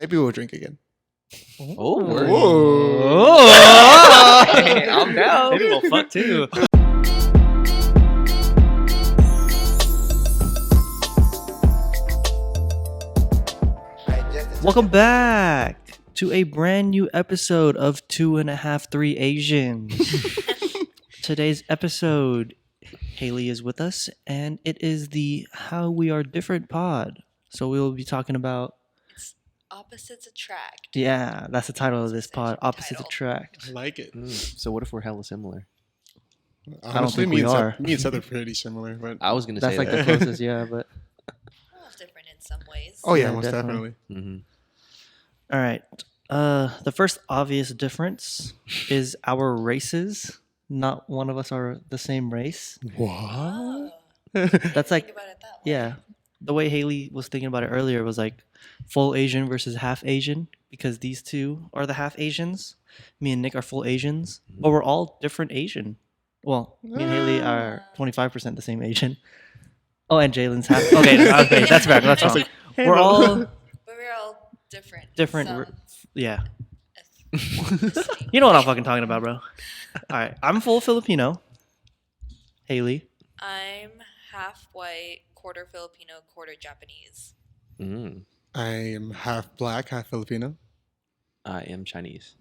Maybe we'll drink again. Oh, Hey, I'm down. Maybe we'll fuck too. Welcome back to a brand new episode of 2.5 3 Asians. Today's episode, Haley is with us, and it is the How We Are Different pod. So we will be talking about Opposites attract. yeah, that's the title of this pod. Opposites Title. Attract. I like it. So what if we're hella similar? Honestly, think we are. Me and Seth are pretty similar, but I was gonna That's say like that. the closest, yeah. But Well, it's different in some ways. oh yeah, Yeah, most definitely. definitely. Mhm. all right, the first obvious difference is our races. Not one of us are the same race. What? Oh, That's like think about it that way. yeah, the way Haley was thinking about it earlier was like full Asian versus half Asian because these two are the half Asians. Me and Nick are full Asians, but we're all different Asian. Well, me and Haley are 25% the same Asian. Oh, and Jalen's half. Okay, that's bad. That's wrong. We're all But we're all different. different. Some Yeah, ethnicity. you know what I'm fucking talking about, bro. All right, I'm full Filipino. Haley. I'm half white, quarter Filipino, quarter Japanese. Mm. I am half black, half Filipino. I am Chinese.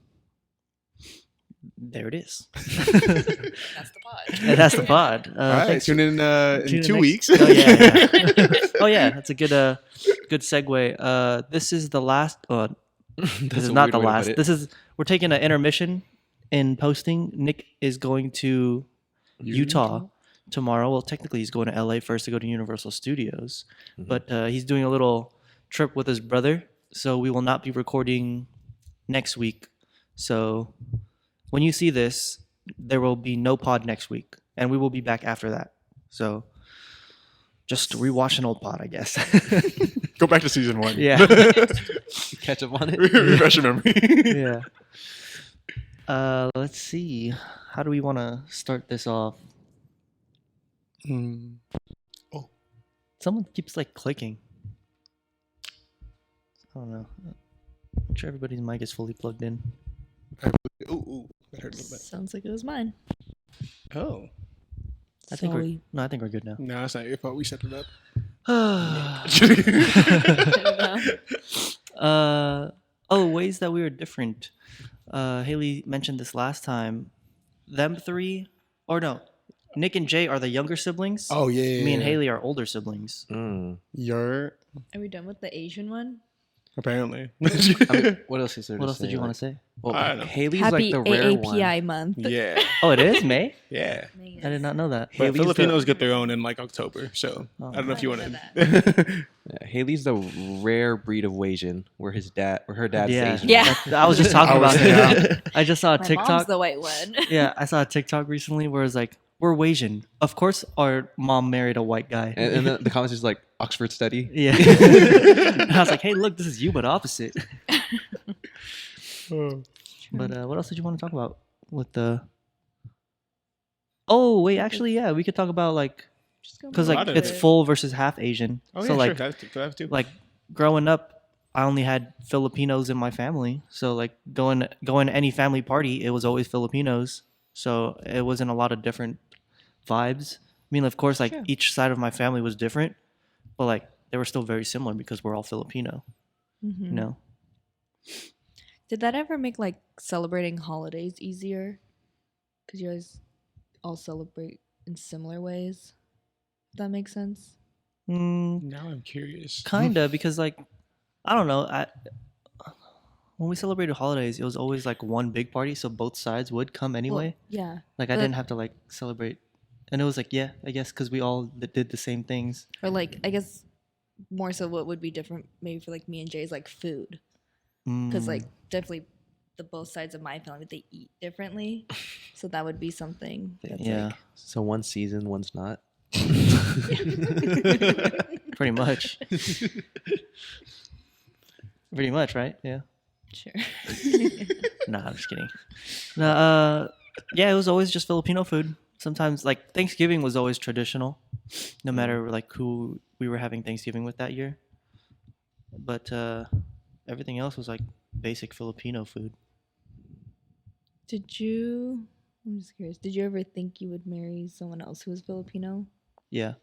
There it is. That's the pod. And that's the pod. All right, Thanks. tune in Tune in in 2 next- weeks. Oh yeah. Oh yeah. That's a good segue. This is the last. This is not the last. We're taking an intermission in posting. Nick is going to Utah tomorrow. Well, technically he's going to LA first to go to Universal Studios, but he's doing a little trip with his brother. So we will not be recording next week. So when you see this, there will be no pod next week, and we will be back after that. So just rewatch an old pod, I guess. Go back to season 1. Yeah. Catch up on it. Refresh your memory. Yeah. Let's see. How do we want to start this off? Mm. Someone keeps like clicking. I don't know. Make sure everybody's mic is fully plugged in. Ooh, that hurt a little bit. Sounds like it was mine. Oh, I think I think we're good now. no, it's not your fault. We set it up. Ways that we were different. Haley mentioned this last time. Them three, or no, Nick and Jay are the younger siblings. Oh yeah. Me and Haley are older siblings. Mm. You're Are we done with the Asian one? apparently. I mean, what else is there? What to else did say? you want Like, to say? Well, I don't know. Haley's Happy like the rare one. AAPI month. yeah, Oh, it is May. yeah. I did not know that. But Haley's Filipinos get their own in like October, so Oh. I don't know if you want I to. Yeah, Haley's the rare breed of Asian, where her dad's Yeah. Asian. Yeah. I was just talking I was- about it. I just saw a My mom's TikTok. the white one. Yeah, I saw a TikTok recently where it's like, we're Asian. Of course, our mom married a white guy. And the comments is like Oxford study. Yeah. And I was like, hey, look, this is you, but opposite. But what else did you want to talk about with the? Oh wait, actually, yeah, we could talk about like because like it's full versus half Asian. Oh so yeah, like sure. That too. like growing up, I only had Filipinos in my family. So like going to any family party, it was always Filipinos. So it wasn't a lot of different vibes. I mean, of course, like Sure. each side of my family was different, but like they were still very similar because we're all Filipino. You know. Did that ever make like celebrating holidays easier? Because you guys all celebrate in similar ways. If that makes sense. Now I'm curious. Kinda because like I don't know. When we celebrated holidays, it was always like one big party, so both sides would come anyway. Well, yeah. Like I but- didn't have to like celebrate, and it was like yeah, I guess because we all did the same things. Or like I guess more so what would be different maybe for like me and Jay is like food. Because like definitely the both sides of my family they eat differently. So that would be something that's yeah, So one's seasoned, one's not. pretty much. Pretty much, right? Yeah. sure. Nah, I'm just kidding. No, yeah, it was always just Filipino food. Sometimes, like Thanksgiving was always traditional, no matter like who we were having Thanksgiving with that year. But everything else was like basic Filipino food. I'm just curious. Did you ever think you would marry someone else who was Filipino? Yeah,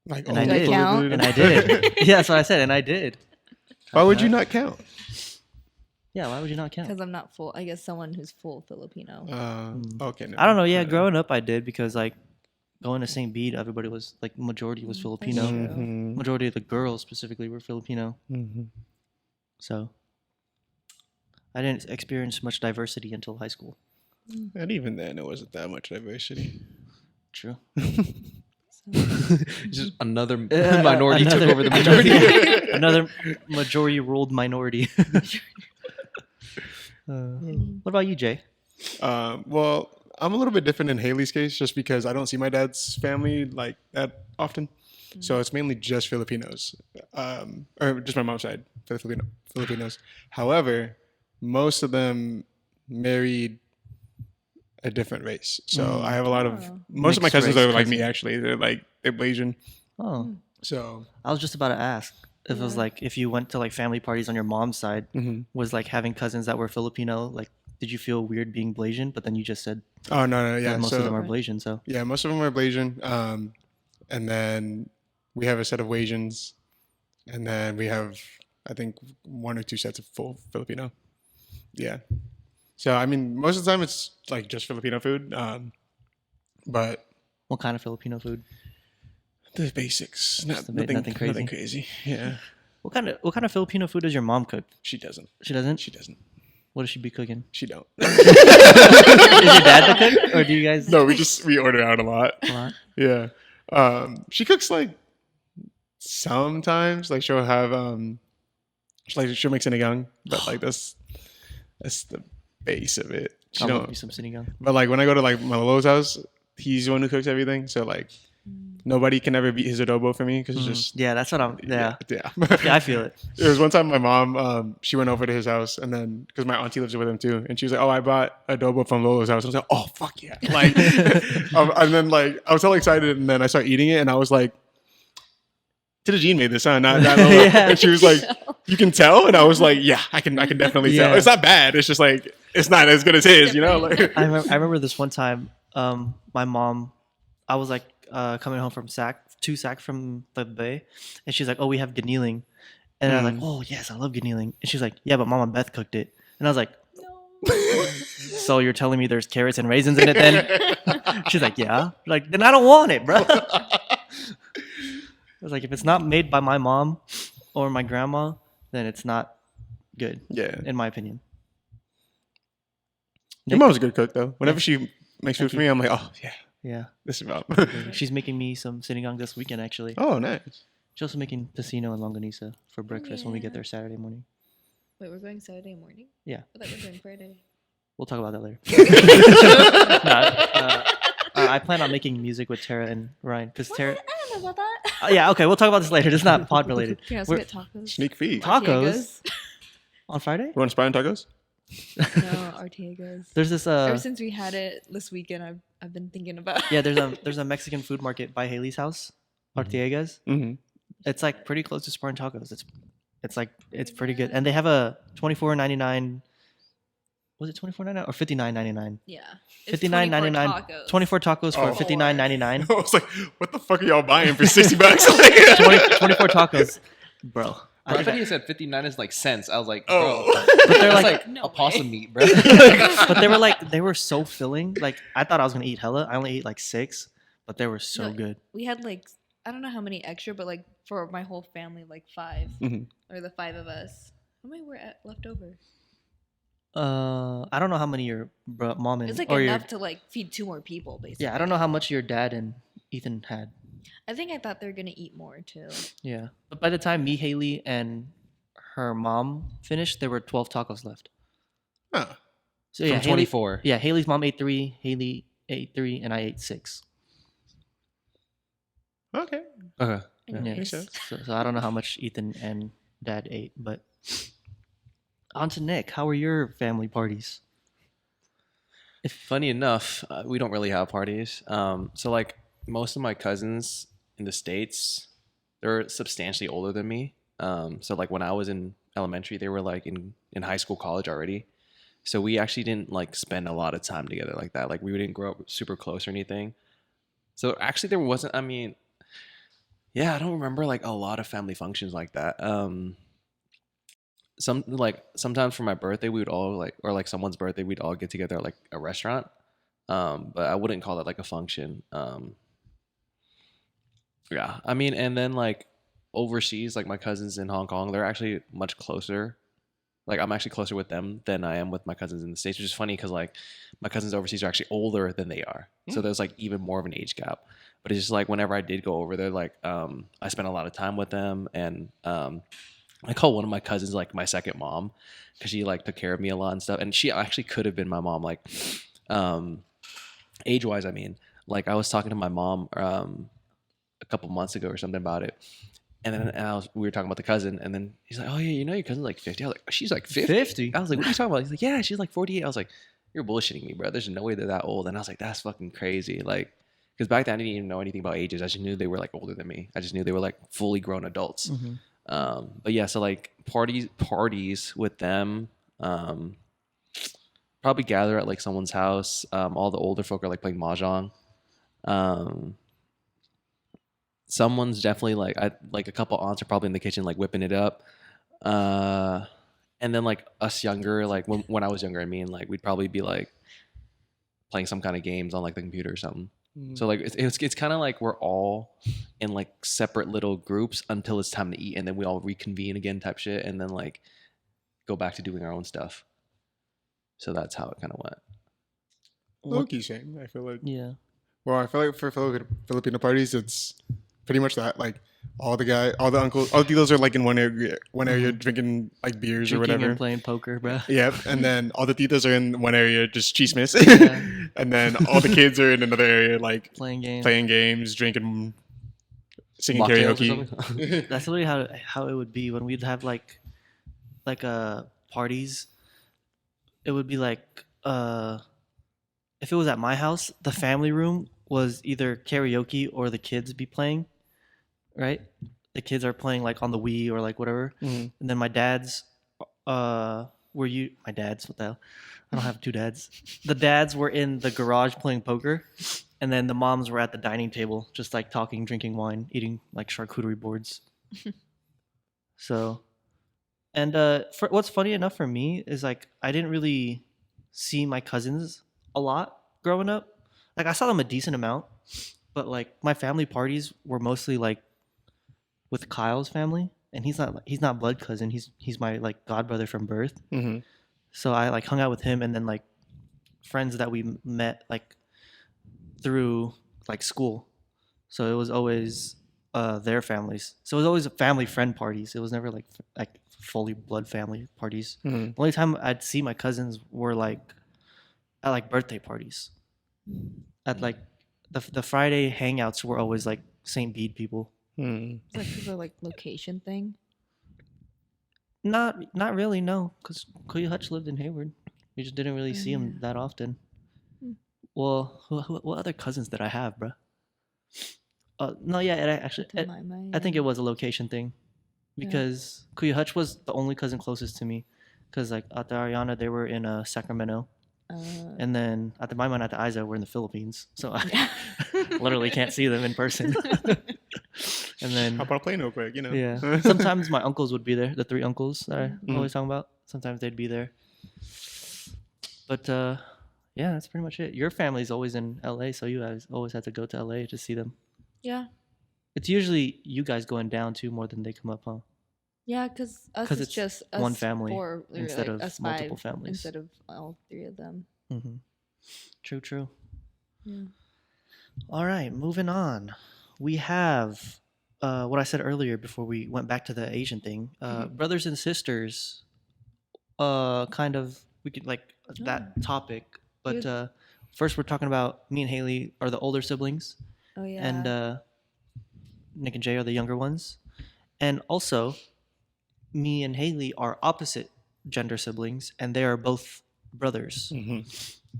Like, and I Do I did, count? and I did. Yeah, that's what I said, and I did. Why would you not count? Yeah, why would you not count? Because I'm not full. I guess someone who's full Filipino. Okay. No. I don't know. Yeah, growing up, I did because like going to St. Bede, everybody was like majority was That's Filipino. true. Mhm. Majority of the girls specifically were Filipino. Mhm. So I didn't experience much diversity until high school. And even then, it wasn't that much diversity. True. Just another minority took another- over the majority. Another majority ruled minority. What about you, Jay? Well, I'm a little bit different in Haley's case, just because I don't see my dad's family like that often. So it's mainly just Filipinos, or just my mom's side, Filipinos. However, most of them married a different race. So I have a lot of Oh. most of my Mixed cousins race are like me. cousins. Actually, they're Asian. Oh, So I was just about to ask if it was Yeah. like if you went to like family parties on your mom's side, mhm. was like having cousins that were Filipino. Like, did you feel weird being Blasian? But then you just said Oh no, yeah. that most so of them are Blasian. So yeah, most of them are Blasian. And then we have a set of Wasians, and then we have I think one or two sets of full Filipino. Yeah. So I mean, most of the time it's like just Filipino food. But what kind of Filipino food? the basics, Just nothing crazy. Nothing crazy. Yeah. What kind of Filipino food does your mom cook? She doesn't. She doesn't. She doesn't. What does she be cooking? She don't. Is your dad the cook, or do you guys? No, we order out a lot. A lot? Yeah. She cooks like sometimes. Like she'll have she'll make sinigang, but like that's the base of it. She I'll don't. make you some sinigang. But like when I go to like my Lolo's house, he's the one who cooks everything. So like nobody can ever beat his adobo for me because it's just Yeah, that's what I'm. Yeah, yeah. yeah, I feel it. It was one time my mom, she went over to his house, and then because my auntie lives with him too, and she was like, "Oh, I bought adobo from Lolo's house." I was like, "Oh, fuck yeah!" Like, and then like I was so excited, and then I started eating it, and I was like, "Tita Jean made this, huh? Not Lolo." Yeah. And she was like, "You can tell," and I was like, "Yeah, I can definitely tell. Yeah. It's not bad. It's just like it's not as good as his, you know." Like, I remember this one time. My mom, I was like coming home from Sac from the bay, and she's like, "Oh, we have giniling," and I was like, "Oh yes, I love giniling," and she's like, "Yeah, but Mama Beth cooked it," and I was like, "So you're telling me there's carrots and raisins in it then?" She's like, "Yeah." Like, then I don't want it, bro. I was like, if it's not made by my mom or my grandma, then it's not good, yeah, in my opinion. your mom's a good cook though. Whenever she makes food for me, I'm like, "Oh yeah, Yeah, this is about." she's making me some sinigang this weekend actually. Oh, nice. She's also making tocino and longanisa for breakfast when we get yeah. there Saturday morning. Wait, we're going Saturday morning? Yeah. I thought we were going Friday. We'll talk about that later. I plan on making music with Tara and Ryan because Tara. I don't know about that. Yeah, okay, we'll talk about this later. It's not pod related. Can I also We're- get tacos? Sneak peek. Tacos on Friday. You want to spy on tacos? No, Artiega's. There's this Ever since we had it this weekend, I've been thinking about. yeah, there's a Mexican food market by Haley's house, Artiega's. Mm-hmm. It's like pretty close to Spartan Tacos. It's pretty good, and they have a $24.99. Was it $24.99 or $59.99? Yeah. $59.99. 24 tacos for Oh. $59.99. I was like, what the fuck are y'all buying for $60? Like, 24 tacos, bro. I thought you said 59 is like cents. I was like, bro, oh. But they're that's like, like No a possum way. meat, bro. but they were like, they were so filling. Like I thought I was gonna eat hella. I only ate like 6, but they were so No. good. We had like, I don't know how many extra, but like for my whole family, like 5. Mhm. Or the 5 of us. How many were left over? I don't know how many your mom and It's like or enough your to like feed 2 more people, basically. yeah. I don't know how much your dad and Ethan had. I think I thought they were gonna eat more too. Yeah, but by the time me, Haley, and her mom finished, there were 12 tacos left. Huh. So From yeah, 24. Yeah, Haley's mom ate 3, Haley ate 3, and I ate 6. Okay. Okay. Yeah. Makes sense. So I don't know how much Ethan and Dad ate, but on to Nick. How were your family parties? Funny enough, we don't really have parties. So like most of my cousins in the States, they're substantially older than me. So like when I was in elementary. They were like in high school, college already. So we actually didn't like spend a lot of time together like that. Like we didn't grow up super close or anything. So actually there wasn't, I mean, yeah, I don't remember like a lot of family functions like that. Sometimes for my birthday we would all like, or like someone's birthday we'd all get together at like a restaurant. But I wouldn't call it like a function. Yeah, I mean, and then like overseas, like my cousins in Hong Kong, they're actually much closer. Like I'm actually closer with them than I am with my cousins in the States, which is funny because like my cousins overseas are actually older than they are. So there's like even more of an age gap. But it's just like whenever I did go over there, like I spent a lot of time with them, and I call one of my cousins like my second mom because she like took care of me a lot and stuff. And she actually could have been my mom, like age wise. I mean, like I was talking to my mom a couple months ago or something about it. And then we were talking about the cousin, and then he's like, "Oh yeah, you know your cousin's like 50." I was like, "Oh, she's like 50?" 50? I was like, "What are you talking about?" He's like, "Yeah, she's like 48." I was like, "You're bullshitting me, bro. There's no way they're that old." And I was like, "That's fucking crazy." Like, because back then I didn't even know anything about ages. I just knew they were like older than me. I just knew they were like fully grown adults. But yeah, so like parties with them, probably gather at like someone's house. All the older folk are like playing mahjong. Someone's definitely like like a couple aunts are probably in the kitchen like whipping it up. And then like us younger, like when I was younger, I mean, like we'd probably be like playing some kind of games on like the computer or something. So like it's kind of like we're all in like separate little groups until it's time to eat, and then we all reconvene again type shit, and then like go back to doing our own stuff. So that's how it kind of went. Low-key same, I feel like. Yeah. Well, I feel like for Filipino parties, it's pretty much that. Like all the uncles, all the titos are like in one area drinking like beers or Drinking whatever. and playing poker, bro. Yep, and then all the titos are in one area just chismes, Yeah. and then all the kids are in another area like Playing games. drinking, singing Mocktails or karaoke. something? That's literally how it would be when we'd have like parties. It would be like if it was at my house, the family room was either karaoke or the kids be playing, right? The kids are playing like on the Wii or like whatever. And then my dad's my dad's, what the hell? I don't have two dads. The dads were in the garage playing poker, and then the moms were at the dining table just like talking, drinking wine, eating like charcuterie boards. So, and what's funny enough for me is like I didn't really see my cousins a lot growing up. Like I saw them a decent amount, but like my family parties were mostly like with Kyle's family, and he's not blood cousin. He's my like godbrother from birth. So I like hung out with him, and then like friends that we met like through like school. So it was always their families. So it was always family friend parties. It was never like fully blood family parties. The only time I'd see my cousins were like at like birthday parties. At like the Friday hangouts were always like St. Bede people. It's like the like location thing. Not really, no, because Kuya Hutch lived in Hayward. We just didn't really see him that often. Well, what other cousins did I have, bro? No, yeah, I think it was a location thing, because Kuya Hutch was the only cousin closest to me, because like Ate Ariana, they were in Sacramento, and then Ate Maiman and Ate Aiza were in the Philippines, so I literally can't see them in person. And then Hop on a plane real quick, you know. yeah, sometimes my uncles would be there. The three uncles that I always talking about. Sometimes they'd be there. But yeah, that's pretty much it. Your family's always in LA, so you guys always have to go to LA to see them. Yeah. It's usually you guys going down too more than they come up, huh? Yeah, because us 'Cause is it's just us one family four, instead like, of us multiple five families. instead of all three of them. True. Yeah. All right, moving on. We have what I said earlier before we went back to the Asian thing. Brothers and sisters. Kind of we could like that topic, but first we're talking about me and Haley are the older siblings. Oh yeah. And Nick and Jay are the younger ones. And also, me and Haley are opposite gender siblings, and they are both brothers.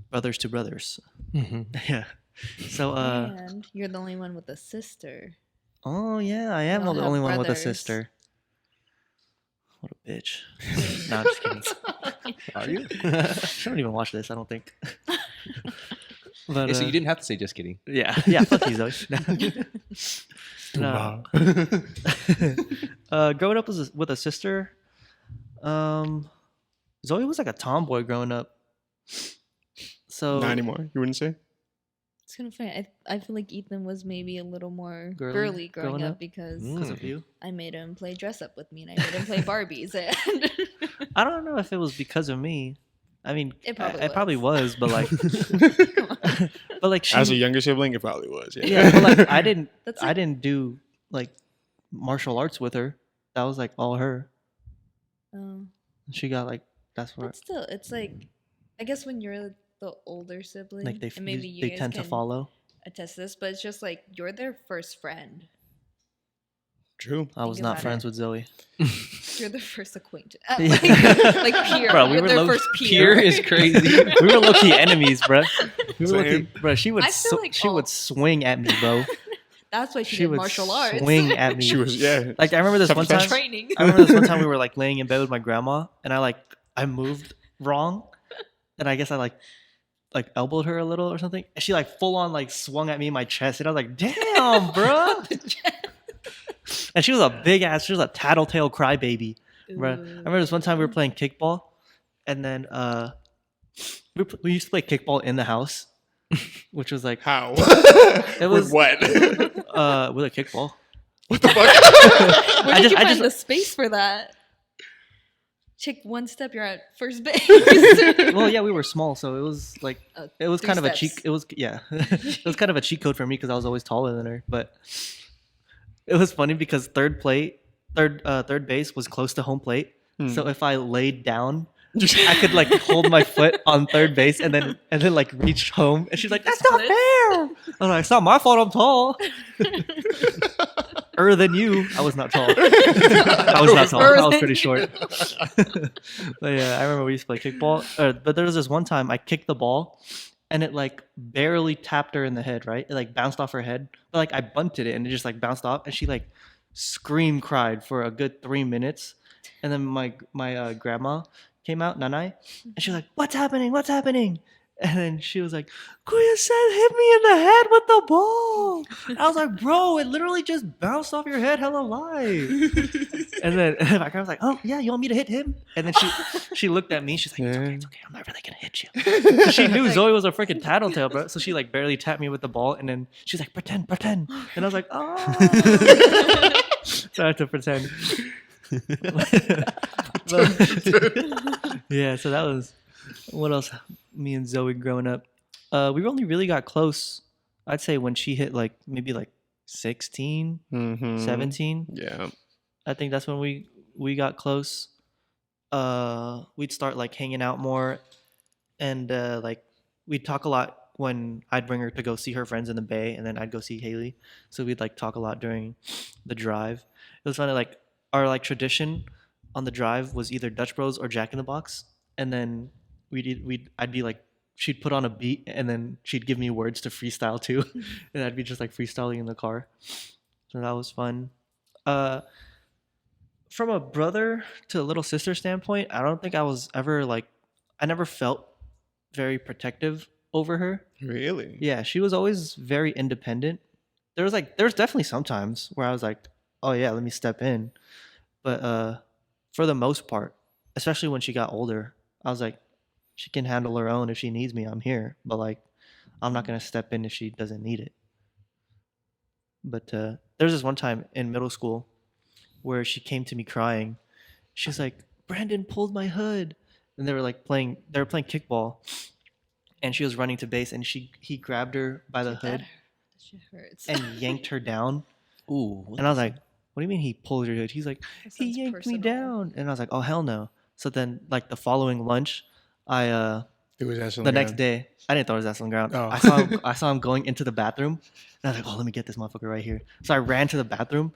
Brothers to brothers. Yeah. So, and you're the only one with a sister. oh yeah, I am all the have only one with a brothers. sister. What a bitch. No, I'm just kidding. Are you? She don't even watch this, I don't think. But, So you didn't have to say just kidding. yeah, fuck you, Zoe. No. Growing up with a sister, Zoe was like a tomboy growing up. So Not anymore. You wouldn't say? It's kind of funny. I feel like Ethan was maybe a little more Girly girly growing growing up? up because because of you. I made him play dress up with me and I made him play Barbies. And I don't know if it was because of me. I mean, It probably it probably was, but like, but like she, As a younger sibling, it probably was. Yeah. yeah, but like I didn't, That's I like- didn't do like martial arts with her. That was like all her. She got like that's what but still, it's like I guess when you're the older sibling, like they and maybe you they guys tend to can follow. attest to this, but it's just like you're their first friend. True. I was Think not about friends it. with Zoe. You're their first acquaintance, Yeah. like peer. Bro, we you're were their low- first peer. Peer is crazy. We were low key enemies, bro. We were low key, Same. bro. She would I feel like she all- would swing at me, bro. That's why she She did would martial arts. swing at me. She was, yeah. Like I remember this one time. Self-defense? Training. I remember this one time we were like laying in bed with my grandma, and I moved wrong, and I guess I like elbowed her a little or something, and she like full on like swung at me in my chest, and I was like, "Damn, bro!" And she was a big ass, she was a tattletale crybaby, bro. I remember this one time we were playing kickball, and then we used to play kickball in the house, which was like How? it was With what? with a kickball. What the fuck? Where I did just- you I find just- the space for that? Take one step, you're at first base. Well, yeah, we were small, so it was like it was 3 kind of a steps. cheat. It was it was kind of a cheat code for me because I was always taller than her. But it was funny because third base was close to home plate. So if I laid down, I could like hold my foot on third base and then like reach home. And she's like, "That's not Split. fair." I'm like, "It's not my fault. I'm tall." Than you. I was not tall. I was not tall. I was pretty short. But yeah, I remember we used to play kickball. But there was this one time I kicked the ball, and it like barely tapped her in the head. Right, it like bounced off her head. But like I bunted it, and it just like bounced off, and she like cried for a good 3 minutes. And then my grandma came out, Nanai, and she was like, "What's happening? What's happening?" And then she was like, "Kuya said hit me in the head with the ball." And I was like, "Bro, it literally just bounced off your head hella live." And then my grandma was like, "Oh yeah, you want me to hit him?" And then she looked at me. She's like, it's okay. I'm not really gonna hit you." She knew Zoe was a freaking tattletale, bro. So she like barely tapped me with the ball, and then she's like, "Pretend." And I was like, "Oh." So I had to pretend. Yeah, so that was what else. Me and Zoe growing up, we only really got close, I'd say, when she hit like maybe like 16, Mhm. 17. Yeah. I think that's when we got close. We'd start like hanging out more, and like we'd talk a lot when I'd bring her to go see her friends in the Bay, and then I'd go see Haley. So we'd like talk a lot during the drive. It was funny, like our like tradition on the drive was either Dutch Bros or Jack in the Box, and then I'd be like, she'd put on a beat, and then she'd give me words to freestyle too, and I'd be just like freestyling in the car. So that was fun. From a brother to a little sister standpoint, I don't think I was ever like, I never felt very protective over her. Really? Yeah, she was always very independent. There's definitely some times where I was like, "Oh yeah, let me step in," but for the most part, especially when she got older, I was like, she can handle her own. If she needs me, I'm here. But like, I'm not gonna step in if she doesn't need it. But there's this one time in middle school where she came to me crying. She's like, "Brandon pulled my hood," and they were playing kickball, and she was running to base, and he grabbed her by the hood That shit hurts. and yanked her down. Ooh. And I was like, "What do you mean he pulled your hood?" He's like, That "He sounds yanked me personal. down," and I was like, "Oh hell no!" So then, like the following lunch, I It was ass on the the next ground. day, I didn't throw his ass on the ground. Oh. I saw him going into the bathroom, and I was like, "Oh, let me get this motherfucker right here." So I ran to the bathroom,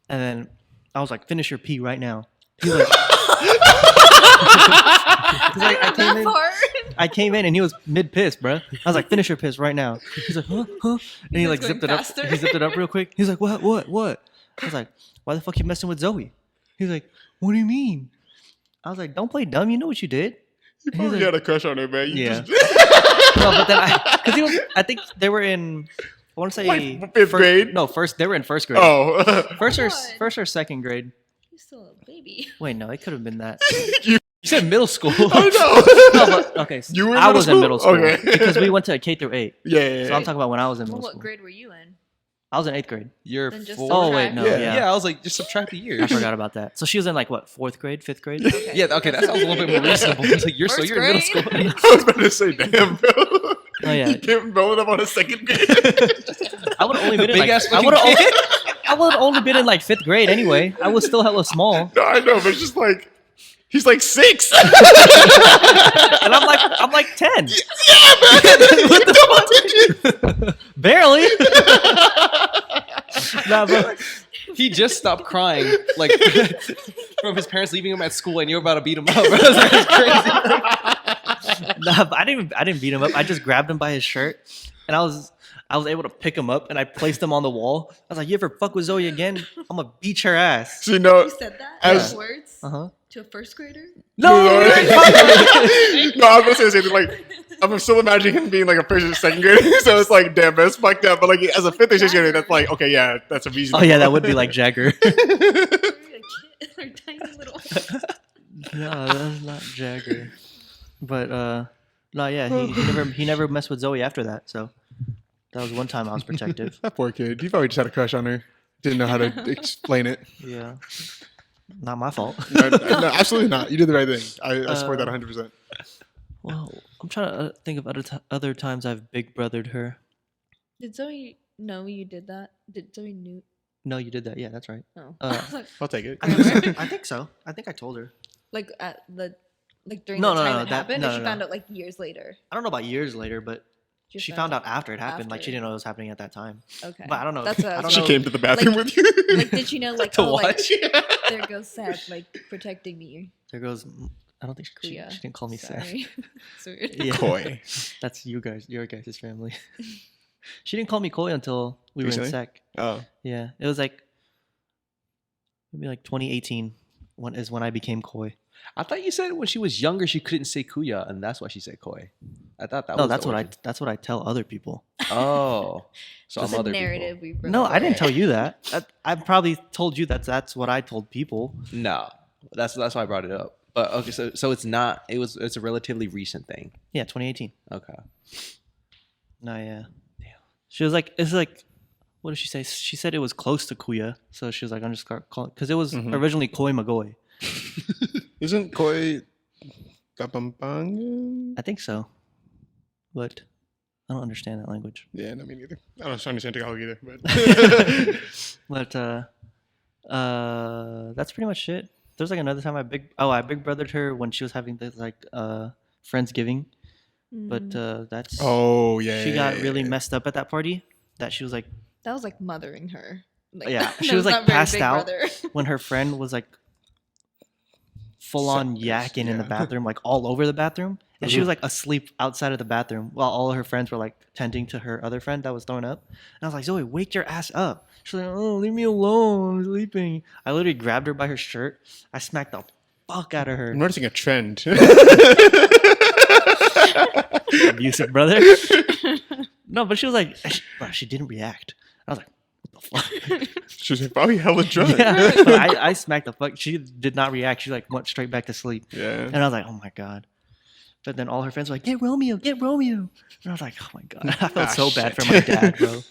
and then I was like, "Finish your pee right now." He's like, I came in and he was mid piss, bro. I was like, "Finish your piss right now." He's like, "Huh?" And he He's like going zipped it up. faster. He zipped it up real quick. He's like, "What?" I was like, "Why the fuck you messing with Zoe?" He's like, "What do you mean?" I was like, don't play dumb. You know what you did. You And he's probably like, had a crush on her, man. You Yeah. just no, but then because he was. I think they were in. I want to say Like, fifth grade? No, first. They were in first grade. Oh. First or God. first or second grade. You're still a baby. Wait, no, it could have been that. You said middle school. I know. No, but okay. You were in I middle was in school? middle school Okay. because we went to K through 8. Yeah. So I'm talking about when I was in Well, middle what school. grade were you in? I was in 8th grade. You're Then just 4. Oh wait, no, Yeah. yeah. I was like, just subtract the years. I forgot about that. So she was in like what 4th grade, 5th grade. Okay. Yeah, okay, that sounds a little bit more reasonable. It's like you're First you're in middle grade? school. I was about to say, damn, bro. Oh yeah. You came rolling up on a second grade. I would have only been in Big like ass I fucking would have I would have only been in like 5th grade anyway. I was still hella small, No, I know, but it's just like he's like 6. and I'm like 10. Yeah, man. What the fuck? Barely. Nah, but He just stopped crying, like from his parents leaving him at school, and you're about to beat him up. Bro. It's crazy. nah, but I didn't beat him up. I just grabbed him by his shirt, and I was able to pick him up, and I placed him on the wall. I was like, "You ever fuck with Zoe again? I'm gonna beat your ass." So, you know, You said that As- in words Uh-huh. to a first grader? no, I was gonna say the same thing. Like, I'm still imagining him being like a first or second grader. So it's like, damn, that's fucked up. But like, as a 5th or 6th grader, that's like, okay, yeah, that's a reason. Oh yeah, that would be like Jagger. You're a kid. They're tiny little. No, that's not Jagger. But no, yeah, he never messed with Zoe after that. So that was one time I was protective. That poor kid. You probably just had a crush on her. Didn't know how to explain it. Yeah, not my fault. No, absolutely not. You did the right thing. I support that 100%. Well, I'm trying to think of other times I've big brothered her. Did Zoe know you did that? Did Zoe knew? No, you did that. Yeah, that's right. Oh. Uh, I'll take it. I think so. I think I told her. Like at the during No, the no, time no, it that- happened, no, or she no, found no. out like years later. I don't know about years later, but You she found out after it happened. Like she after. didn't know it was happening at that time. Okay, But I don't know. That's what I I don't was She know. came to the bathroom Like- with you. like, did she know like To oh watch? like there goes Seth like protecting me? There goes. I don't think she Kuya. didn't call me Seth. Sorry. It's weird. Yeah. Coy. That's your guys' family. She didn't call me Koi until we were in Recently? sec. Oh. Yeah, it was like maybe like 2018 when I became Koi. I thought you said when she was younger she couldn't say kuya, and that's why she said koi. I thought that No, was that's the what origin. that's what I tell other people. Oh, so It's I'm a other narrative people. we No, I didn't tell you that. I probably told you that's what I told people. No, that's why I brought it up. But okay, so it's not. It's a relatively recent thing. Yeah, 2018. Okay. No, yeah. Damn. She was like, it's like, what did she say? She said it was close to Kuya, so she was like, I'm just gonna call it because it was originally Koi Magoy. Isn't Koi Kapampang? I think so, but I don't understand that language. Yeah, no, me neither. I don't understand Tagalog either. But But that's pretty much it. There's like another time I big brothered her when she was having this like Friendsgiving, but that's oh yeah, she got yeah, really yeah. messed up at that party that she was like That was like mothering her. Like, Yeah, that she was, like, not very passed Big out. Brother. when her friend was like full on yakking in the yeah. bathroom, like all over the bathroom. And she was like asleep outside of the bathroom while all of her friends were like tending to her other friend that was throwing up. And I was like, Zoe, wake your ass up. She's like, oh, leave me alone. I'm sleeping. I literally grabbed her by her shirt. I smacked the fuck out of her. I'm noticing a trend. Abusive brother. No, but she was like, bro, she didn't react. I was like, what the fuck? She was probably hella drunk. Yeah. But I smacked the fuck. She did not react. She like went straight back to sleep. Yeah. And I was like, oh my God. But then all her friends were like, get Romeo, get Romeo. And I was like, oh my God. I felt so bad for my dad, bro.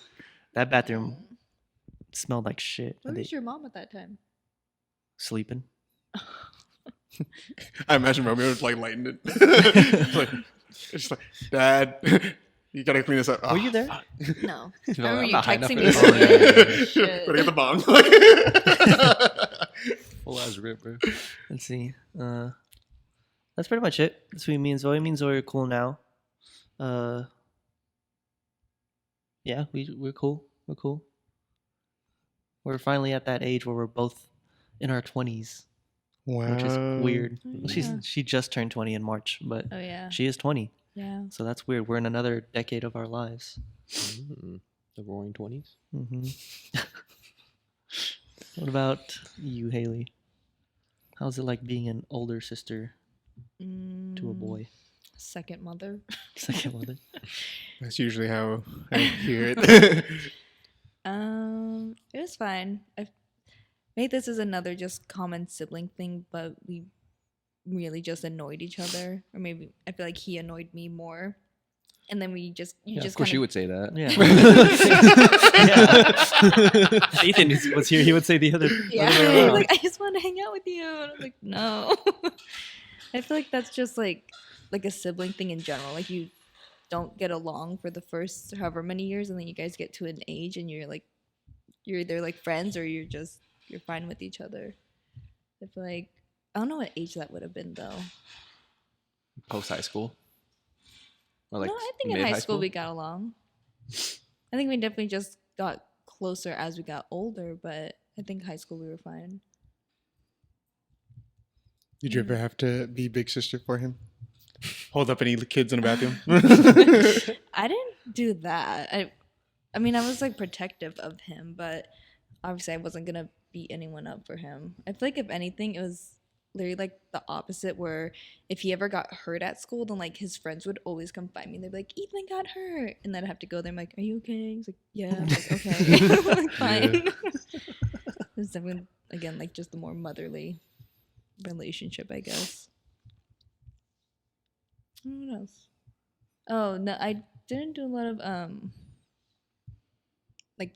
That bathroom smelled like shit. Where And was they your mom at that time? sleeping. I imagine Romeo was like lighting it. it's like, Dad, you gotta clean this up. Were you there? No. No, I remember I'm you not high enough texting for me. this. about it. Better Shit. get the bomb. Full ass rip, bro. Let's see. That's pretty much it between me and Zoe. Me and Zoe are cool now. Yeah, we're cool. We're cool. We're finally at that age where we're both in our 20s, Wow. which is weird. Oh, She yeah. just turned 20 in March, but Oh yeah. she is 20, Yeah. so that's weird. We're in another decade of our lives. The Roaring 20s. Hmm What about you, Haley? How's it like being an older sister to a boy? Second mother. Second mother. That's usually how I hear it. It was fine. Maybe this is another just common sibling thing, but we really just annoyed each other, or maybe I feel like he annoyed me more, and then we just Of course, you would say that. Yeah. Yeah. Ethan was here. He would say the other. yeah. other way He was around. like, I just want to hang out with you, and I was like, no. I feel like that's just like a sibling thing in general. Like you don't get along for the first however many years, and then you guys get to an age, and you're either like friends or you're fine with each other. I feel like I don't know what age that would have been though. Post high school. Or like No, I think in high school we got along. I think we definitely just got closer as we got older, but I think high school we were fine. Did you ever have to be big sister for him? Hold up any kids in the bathroom? I didn't do that. I mean, I was like protective of him, but obviously I wasn't gonna beat anyone up for him. I feel like if anything, it was literally like the opposite, where if he ever got hurt at school, then like his friends would always come find me. They'd be like, Ethan got hurt, and then I'd have to go there. I'm like, are you okay? He's like, yeah. I'm like, okay. Like, fine. It's definitely, again, like just the more motherly relationship, I guess. What else? Oh no, I didn't do a lot of like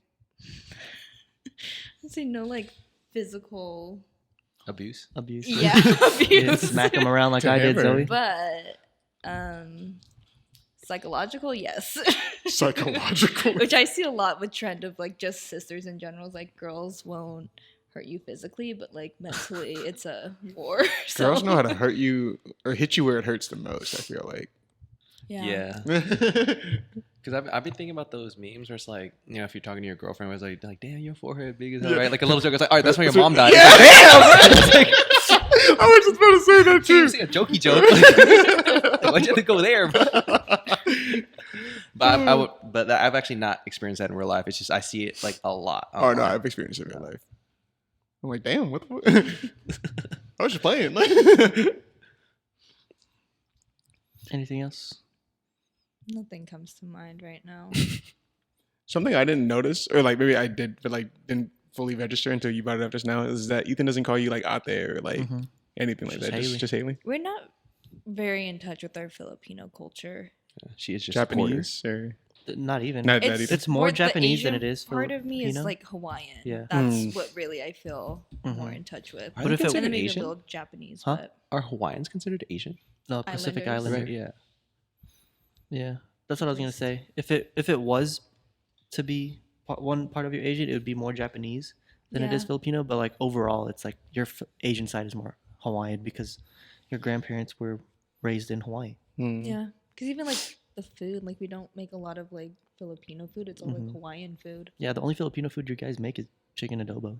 let's say no like physical abuse. Abuse. yeah You didn't abuse, smack him around like To I did, him, or- Zoe. but psychological, yes. Psychological. Which I see a lot with trend of like just sisters in general. Is like girls won't hurt you physically, but like mentally it's a war. So, Girls know how to hurt you or hit you where it hurts the most, I feel like. yeah. Because I've been thinking about those memes where it's like, you know, if you're talking to your girlfriend, where it's like damn, your forehead big as hell, right? Like a little joke. It's like, all right, that's when your mom died. Yeah. It's like, damn, bro. I was just about to say that You too. see a jokey joke. Like, why'd you have to go there, bro? But I've actually not experienced that in real life. It's just I see it like a lot. Oh no, online. I've experienced it in real life. I'm like, damn, what the I was just playing. Anything else? Nothing comes to mind right now. Something I didn't notice, or like maybe I did, but like didn't fully register until you brought it up just now, is that Ethan doesn't call you like out there or like Mhm. anything like Just that. Haley. Just Haley. We're not very in touch with our Filipino culture. She is just Japanese or Not even. not that either. It's more the Japanese than Asian it is part of me is Filipino. like Hawaiian. Yeah. That's Mm. what really I feel more Mhm. in touch with. Are But they if it- And considered then maybe a Asian? little Japanese, Huh? but Are Hawaiians considered Asian? No, Pacific Islanders. Islander. Yeah. Yeah, that's what I was gonna say. If it was to be one part of your Asian, it would be more Japanese than it is Yeah. Filipino. But like overall, it's like your Asian side is more Hawaiian because your grandparents were raised in Hawaii. Hmm. yeah, because even like the food, like we don't make a lot of like Filipino food. It's all like Mhm. Hawaiian food. Yeah, the only Filipino food you guys make is chicken adobo.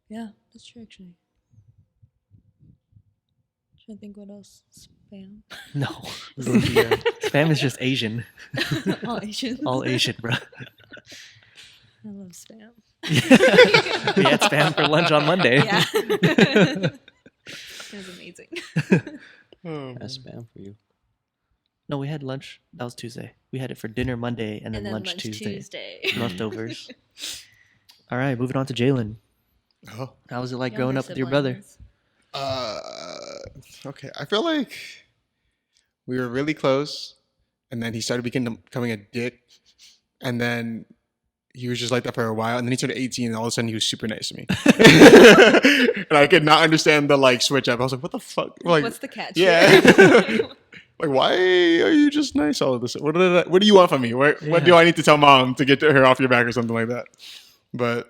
Yeah, that's true actually. Trying to think what else. Spam. No, spam is just Asian. All Asian. All Asian, bro. I love spam. We had spam for lunch on Monday. Yeah. It was amazing. Oh, That's spam for you. No, we had lunch. That was Tuesday. We had it for dinner Monday and then, lunch, Tuesday. Tuesday. Leftovers. All right, moving on to Jalen. oh. How was it like growing Younger up with your brother? siblings. Okay. I feel like we were really close, and then he started becoming a dick, and then he was just like that for a while, and then he turned 18, and all of a sudden he was super nice to me, and I could not understand the like switch up. I was like, "What the fuck?" Like, What's the catch? yeah. here? like, why are you just nice all of this? What do you want from me? What Yeah. do I need to tell mom to get her off your back or something like that? But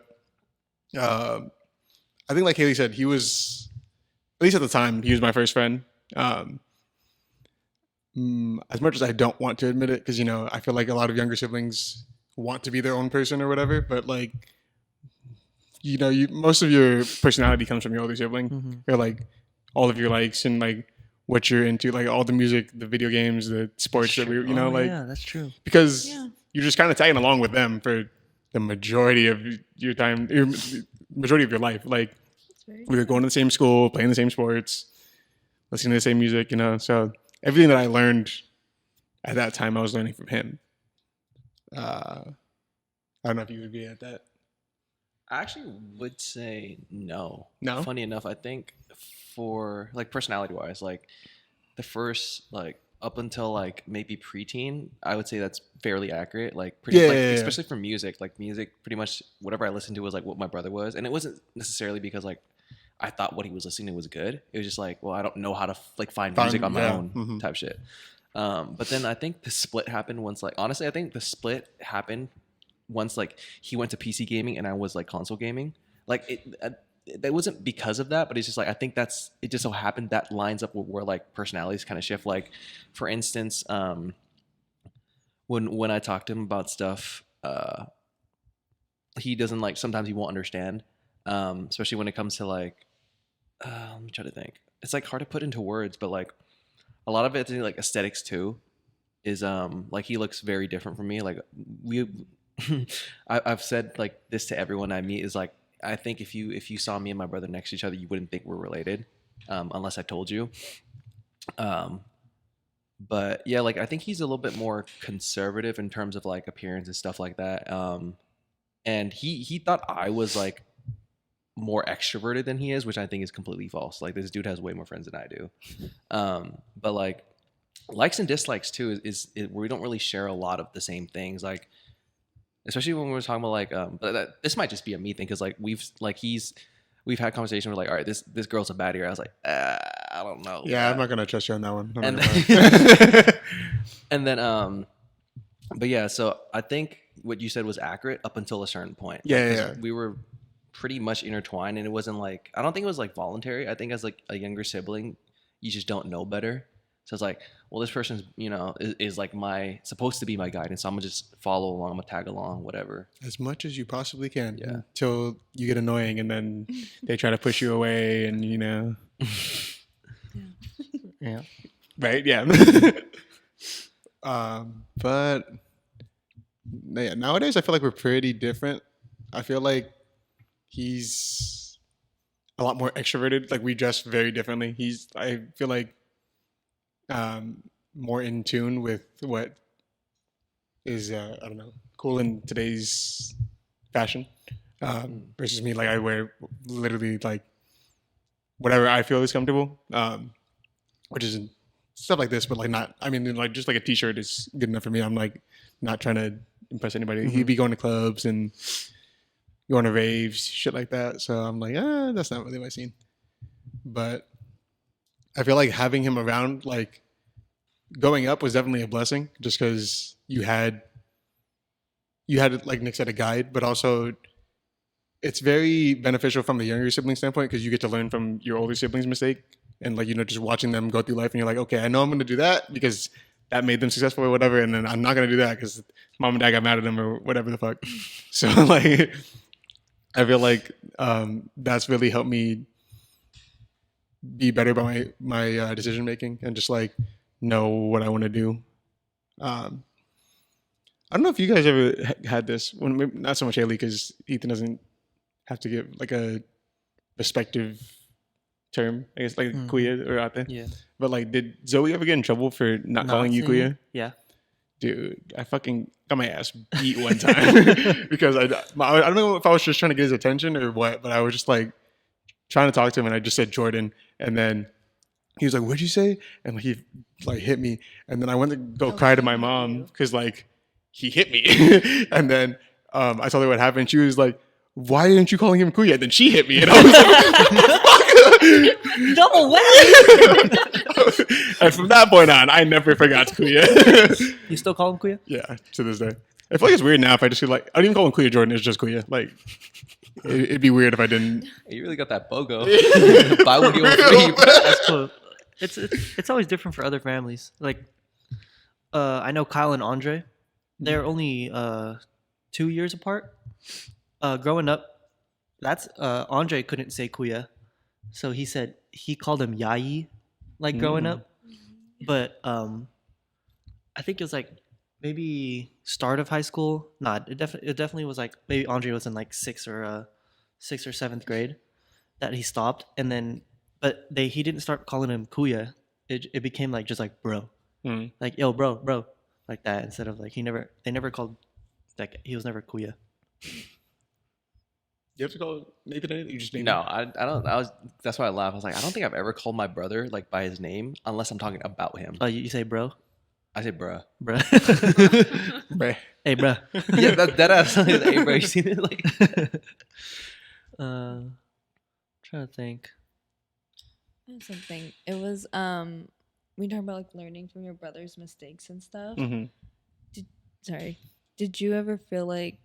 I think, like Haley said, he was, at least at the time, he was my first friend. As much as I don't want to admit it, because, you know, I feel like a lot of younger siblings want to be their own person or whatever, but like, you know, most of your personality comes from your older sibling, Mhm. or like all of your likes and like what you're into, like all the music, the video games, the sports that we, you know, Oh, like, yeah, that's true. because Yeah. you're just kind of tagging along with them for the majority of your time, majority of your life. Like, very We were going to the same school, playing the same sports, listening to the same music, you know. So everything that I learned at that time, I was learning from him. I don't know if you would be at that. I actually would say no. No? Funny enough, I think for like personality wise, like the first like up until like maybe preteen, I would say that's fairly accurate. Like pretty like especially for music. Like music, pretty much whatever I listened to was like what my brother was. And it wasn't necessarily because like I thought what he was listening to was good. It was just like, well, I don't know how to like find music on my own type shit. But then I think the split happened once like honestly, I think the split happened once like he went to PC gaming and I was like console gaming. Like it wasn't because of that, but it's just like I think that's it just so happened that lines up with where like personalities kind of shift. Like for instance, when I talk to him about stuff, he doesn't like sometimes he won't understand. Especially when it comes to like let me try to think. It's like hard to put into words, but like a lot of it's like aesthetics too. Is like he looks very different from me. Like I've said like this to everyone I meet is like I think if you saw me and my brother next to each other, you wouldn't think we're related, unless I told you. But yeah, like I think he's a little bit more conservative in terms of like appearance and stuff like that. And he thought I was like more extroverted than he is, which I think is completely false. Like this dude has way more friends than I do. But like likes and dislikes too is we don't really share a lot of the same things. Like especially when we were talking about like this might just be a me thing because like we've had conversation with like all right this girl's a baddie. I was like I don't know. Yeah, I'm not gonna trust you on that one. And then but yeah, so I think what you said was accurate up until a certain point. Yeah. We were pretty much intertwined, and it wasn't like I don't think it was like voluntary. I think as like a younger sibling, you just don't know better. So it's like, well, this person's, you know, is like supposed to be my guidance. So I'm gonna just follow along, I'm gonna tag along, whatever. As much as you possibly can. Yeah. Until you get annoying and then they try to push you away and, you know. Yeah. Right? Yeah. But yeah, nowadays I feel like we're pretty different. I feel like he's a lot more extroverted. Like we dress very differently. I feel like more in tune with what is I don't know, cool in today's fashion versus me. Like I wear literally like whatever I feel is comfortable, which is stuff like this, but like not. I mean, like just like a t-shirt is good enough for me. I'm like not trying to impress anybody. He'd be going to clubs and going to raves, shit like that. So I'm like, that's not really my scene. But I feel like having him around, like growing up was definitely a blessing just because you had like Nick said, a guide, but also it's very beneficial from the younger sibling standpoint because you get to learn from your older siblings' mistake and like, you know, just watching them go through life and you're like, okay, I know I'm going to do that because that made them successful or whatever. And then I'm not going to do that because mom and dad got mad at them or whatever the fuck. So like, I feel like that's really helped me be better about my decision making and just like know what I want to do. I don't know if you guys ever had this. When not so much Haley because Ethan doesn't have to give like a respective term. I guess like kuya or ate. Yeah. But like, did Zoe ever get in trouble for not calling you kuya? Yeah. Dude, I fucking got my ass beat one time because I don't know if I was just trying to get his attention or what, but I was just like trying to talk to him and I just said Jordan, and then he was like, "What'd you say?" And like, he like hit me, and then I went to go cry to my mom because like he hit me, and then I told her what happened. She was like, "Why didn't you calling him kuya?" And then she hit me, and I was like, "Double whammy!" And from that point on, I never forgot kuya. You still call him kuya? Yeah, to this day. I feel like it's weird now if I just feel like I don't even call him Kuya Jordan. It's just Kuya. Like it'd be weird if I didn't. You really got that BOGO. Buy one get one free. That's cool. It's always different for other families. Like I know Kyle and Andre. They're only 2 years apart. Growing up, that's Andre couldn't say kuya, so he called him Yayi, like growing up. But I think it was like maybe start of high school. It definitely was like maybe Andre was in like sixth or seventh grade, that he stopped, and then he didn't start calling him Kuya. It became like just like bro, like yo bro, like that, instead of like they never called, like he was never Kuya. You have to call Nathan anything? You just name No, him? I don't. That's why I laugh. I was like, I don't think I've ever called my brother like by his name unless I'm talking about him. Oh, you say bro, I say bruh. bro. Bruh. Hey, bro. Yeah, that ass. Hey, bro, you seen it? Like, Trying to think. Something. It was we talked about like learning from your brother's mistakes and stuff. Sorry. Did you ever feel like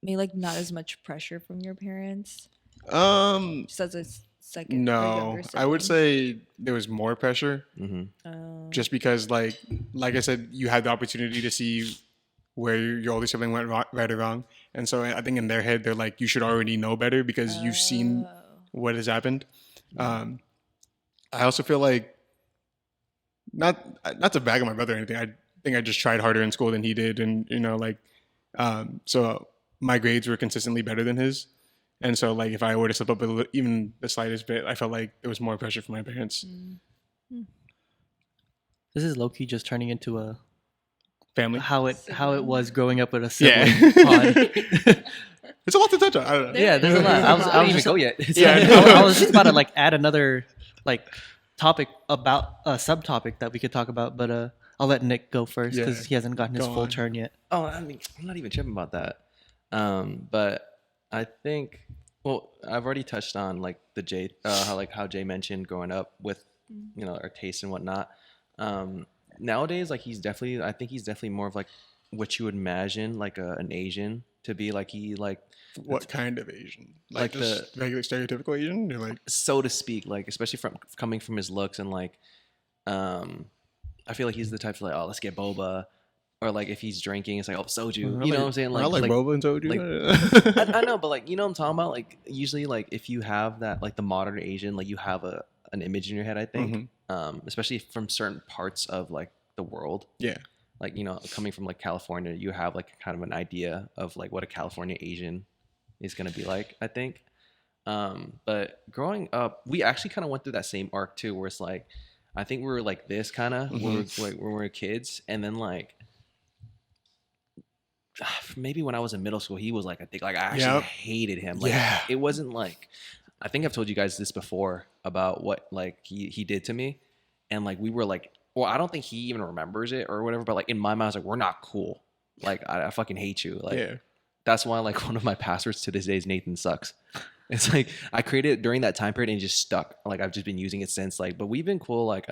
maybe like not as much pressure from your parents? Just as a second. or No, younger I would sibling? say there was more pressure, just because, like I said, you had the opportunity to see where your older sibling went right or wrong, and so I think in their head they're like, you should already know better because you've seen what has happened. I also feel like not to bag on my brother or anything. I think I just tried harder in school than he did, and so my grades were consistently better than his. And so, like, if I were to slip up even the slightest bit, I felt like there was more pressure from my parents. This is low key just turning into a Family. how it was growing up with a sibling Yeah. pod. It's a lot to touch on. I don't know. Yeah, there's a lot. I was even just go yet. I was just about to like add another like topic about a subtopic that we could talk about, but I'll let Nick go first because he hasn't gotten his Go full on. turn yet. Oh, I mean, I'm not even tripping about that. But I think, well, I've already touched on like the Jay, how Jay mentioned growing up with, our tastes and whatnot. Nowadays, like I think he's definitely more of like what you would imagine like an Asian to be. Like What kind of Asian? Like just regular stereotypical Asian? Or like, so to speak, like especially from coming from his looks and like, I feel like he's the type of like, oh, let's get boba, or like if he's drinking, it's like, oh, soju. You know what I'm saying? I like boba and like- soju. I know, but like, you know what I'm talking about? Like usually like if you have that, like the modern Asian, like you have an image in your head, I think, especially from certain parts of like the world. Yeah. Like, coming from like California, you have like kind of an idea of like what a California Asian is going to be like, I think. But growing up, we actually kind of went through that same arc too, where it's like, I think we were like this kind of when we were kids. And then like, maybe when I was in middle school, he was like, I think like I actually hated him. Like it wasn't like, I think I've told you guys this before about what like he did to me. And like, we were like, well, I don't think he even remembers it or whatever, but like in my mind, I was like, we're not cool. Like I fucking hate you. Like that's why like one of my passwords to this day is Nathan sucks. It's like I created it during that time period and it just stuck. Like I've just been using it since. Like, but we've been cool. Like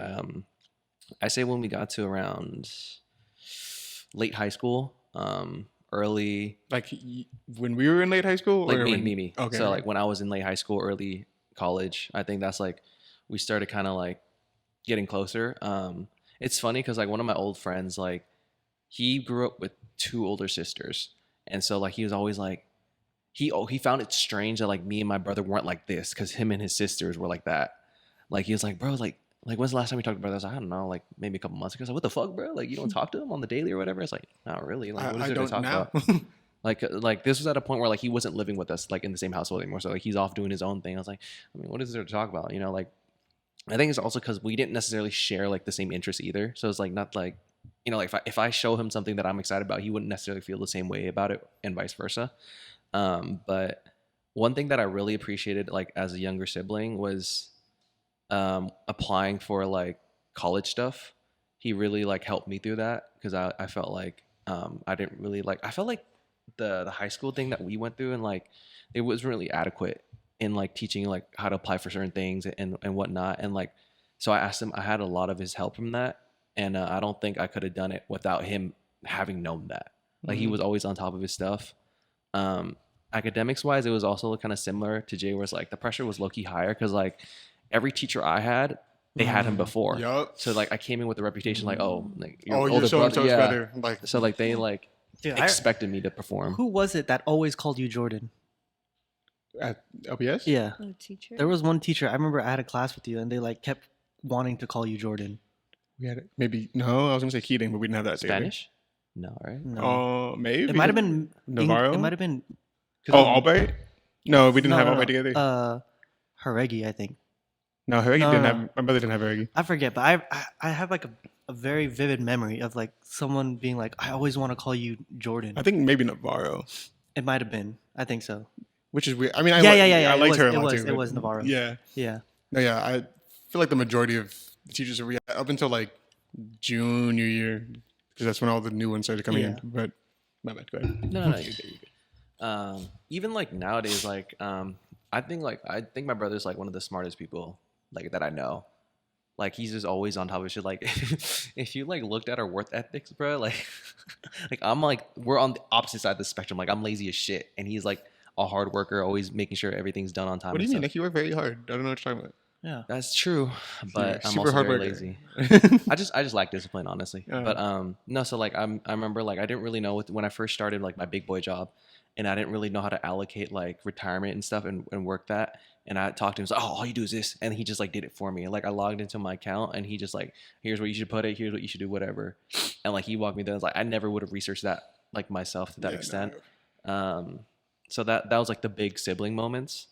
I say when we got to around late high school, early, like when we were in late high school, like or me. Okay. So like when I was in late high school, early college, I think that's like we started kind of like getting closer. It's funny because like one of my old friends, like he grew up with 2 older sisters, and so like he was always like he found it strange that like me and my brother weren't like this because him and his sisters were like that. Like he was like, bro, like when's the last time we talked about this? I don't know, like maybe a couple months ago. I was like, what the fuck, bro? Like you don't talk to him on the daily or whatever? It's like, not really. Like what is there to talk about? Like this was at a point where like he wasn't living with us like in the same household anymore. So like he's off doing his own thing. I was like, I mean, what is there to talk about? Like I think it's also because we didn't necessarily share like the same interests either. So it's like not like, like if I show him something that I'm excited about, he wouldn't necessarily feel the same way about it and vice versa. But one thing that I really appreciated like as a younger sibling was applying for like college stuff. He really like helped me through that because I felt like I didn't really like, I felt like the high school thing that we went through and like it was really adequate in like teaching like how to apply for certain things and whatnot. And like, so I asked him, I had a lot of his help from that. And I don't think I could have done it without him having known that. Like he was always on top of his stuff. Academics wise, it was also kind of similar to Jay, where it's like the pressure was low key higher because like every teacher I had, they had him before. So like I came in with a reputation like, oh, like your older you're so brother, better. Like so like they like expected me to perform. Who was it that always called you Jordan? at LPS. Yeah. Oh, teacher. There was one teacher. I remember I had a class with you, and they like kept wanting to call you Jordan. We had it. Maybe no. I was gonna say Keating, but we didn't have that together. Spanish? No, right? No, Oh, maybe it might have been Navarro. It might have been. Oh, Albright. No, we didn't have Albright together. Hareggi, I think. No, Haregi No, didn't no. have. My brother didn't have Haregi. I forget, but I have like a very vivid memory of like someone being like, I always want to call you Jordan. I think maybe Navarro, It might have been. I think so. which is weird. I mean, Yeah. I It liked was- her a it lot was- too. it but was Navarro. Yeah. Yeah. No, yeah. I feel like the majority of the teachers are up until like junior year, because that's when all the new ones started coming in. But my bad. Go ahead. No, you're good. You're good. Even like nowadays, like I think my brother's like one of the smartest people like that I know. Like he's just always on top of shit. Like if you like looked at our work ethics, bro, like like I'm like we're on the opposite side of the spectrum. Like I'm lazy as shit, and he's like a hard worker, always making sure everything's done on time. What do you and mean? stuff. Nick, you work very hard. I don't know what you're talking about. Yeah. That's true, but I'm super also hard very worker. lazy. I just lack discipline, honestly. Uh. But no, so like I remember like I didn't really know when I first started like my big boy job, and I didn't really know how to allocate like retirement and stuff and work that. And I talked to him, like, oh, all you do is this, and he just like did it for me. Like I logged into my account, and he just like, here's where you should put it, here's what you should do, whatever. And like he walked me there. I was like, I never would have researched that like myself to that extent. So that was like the big sibling moments.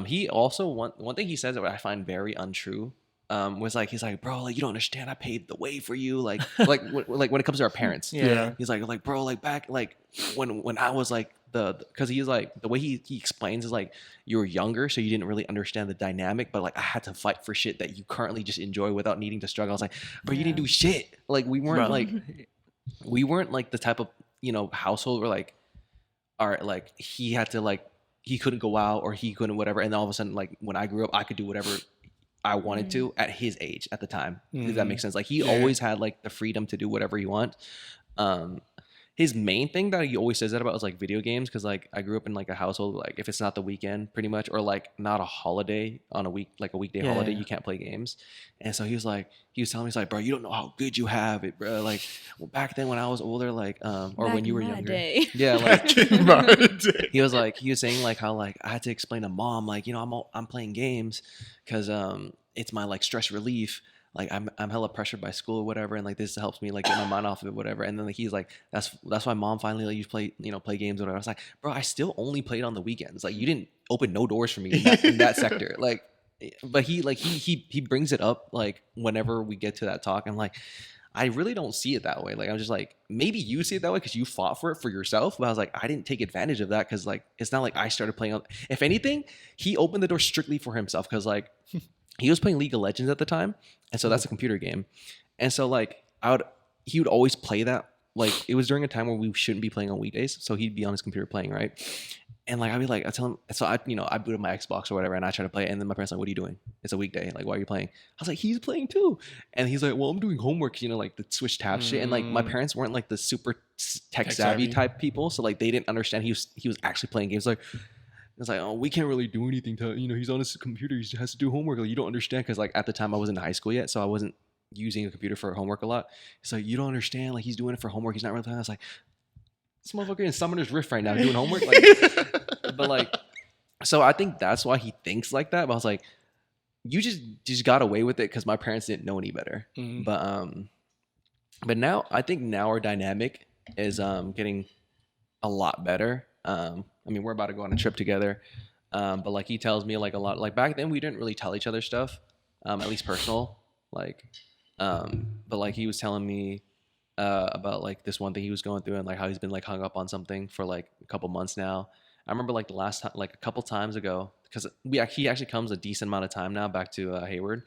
He also one thing he says that I find very untrue. Was like he's like, bro, like you don't understand. I paid the way for you, like like when it comes to our parents. Yeah. He's like bro, like back like when I was like because he's like the way he explains is like you were younger, so you didn't really understand the dynamic, but like I had to fight for shit that you currently just enjoy without needing to struggle. I was like, bro, you didn't do shit. Like we weren't like the type of household where like, all right, like he had to like he couldn't go out or he couldn't whatever, and all of a sudden like when I grew up I could do whatever I wanted to at his age at the time. If that makes sense. Like he always had like the freedom to do whatever he want. His main thing that he always says that about was like video games, because like I grew up in like a household like if it's not the weekend pretty much or like not a holiday on a weekday holiday, you can't play games. And so he was telling me, he's like, bro, you don't know how good you have it, bro. Like back then when I was older, like or Back when you were in my younger, day. yeah, like He he was saying like how like I had to explain to mom like I'm playing games because it's my like stress relief. Like I'm hella pressured by school or whatever, and like this helps me like get my mind off of it, whatever. And then like he's like, that's why mom finally let you play games or whatever. I was like, bro, I still only played on the weekends. Like you didn't open no doors for me in that sector. Like, but he brings it up like whenever we get to that talk. I'm like, I really don't see it that way. Like I'm just like, maybe you see it that way because you fought for it for yourself. But I was like, I didn't take advantage of that because like it's not like I started playing. If anything, he opened the door strictly for himself because like. He was playing League of Legends at the time, and so that's a computer game. And so like he would always play that. Like it was during a time where we shouldn't be playing on weekdays, so he'd be on his computer playing, right? And like I'd be like, I tell him, so I booted my Xbox or whatever, and I try to play it, and then my parents are like, what are you doing? It's a weekday, like why are you playing? I was like, he's playing too, and he's like, well, I'm doing homework, like the switch tab shit, and like my parents weren't like the super tech savvy type people, so like they didn't understand he was actually playing games. Like it's like, oh, we can't really do anything to, he's on his computer. He has to do homework. Like, you don't understand. Because, like, at the time, I wasn't in high school yet. So I wasn't using a computer for homework a lot. It's like, you don't understand. Like, he's doing it for homework. He's not really playing. I was like, this motherfucker in Summoner's Rift right now doing homework. Like, but, like, so I think that's why he thinks like that. But I was like, you just got away with it because my parents didn't know any better. But now, I think now our dynamic is getting a lot better. I mean, we're about to go on a trip together, but like he tells me like a lot. Like back then, we didn't really tell each other stuff, at least personal. Like, but like he was telling me about like this one thing he was going through and like how he's been like hung up on something for like a couple months now. I remember like the last time, like a couple times ago, because he actually comes a decent amount of time now back to Hayward,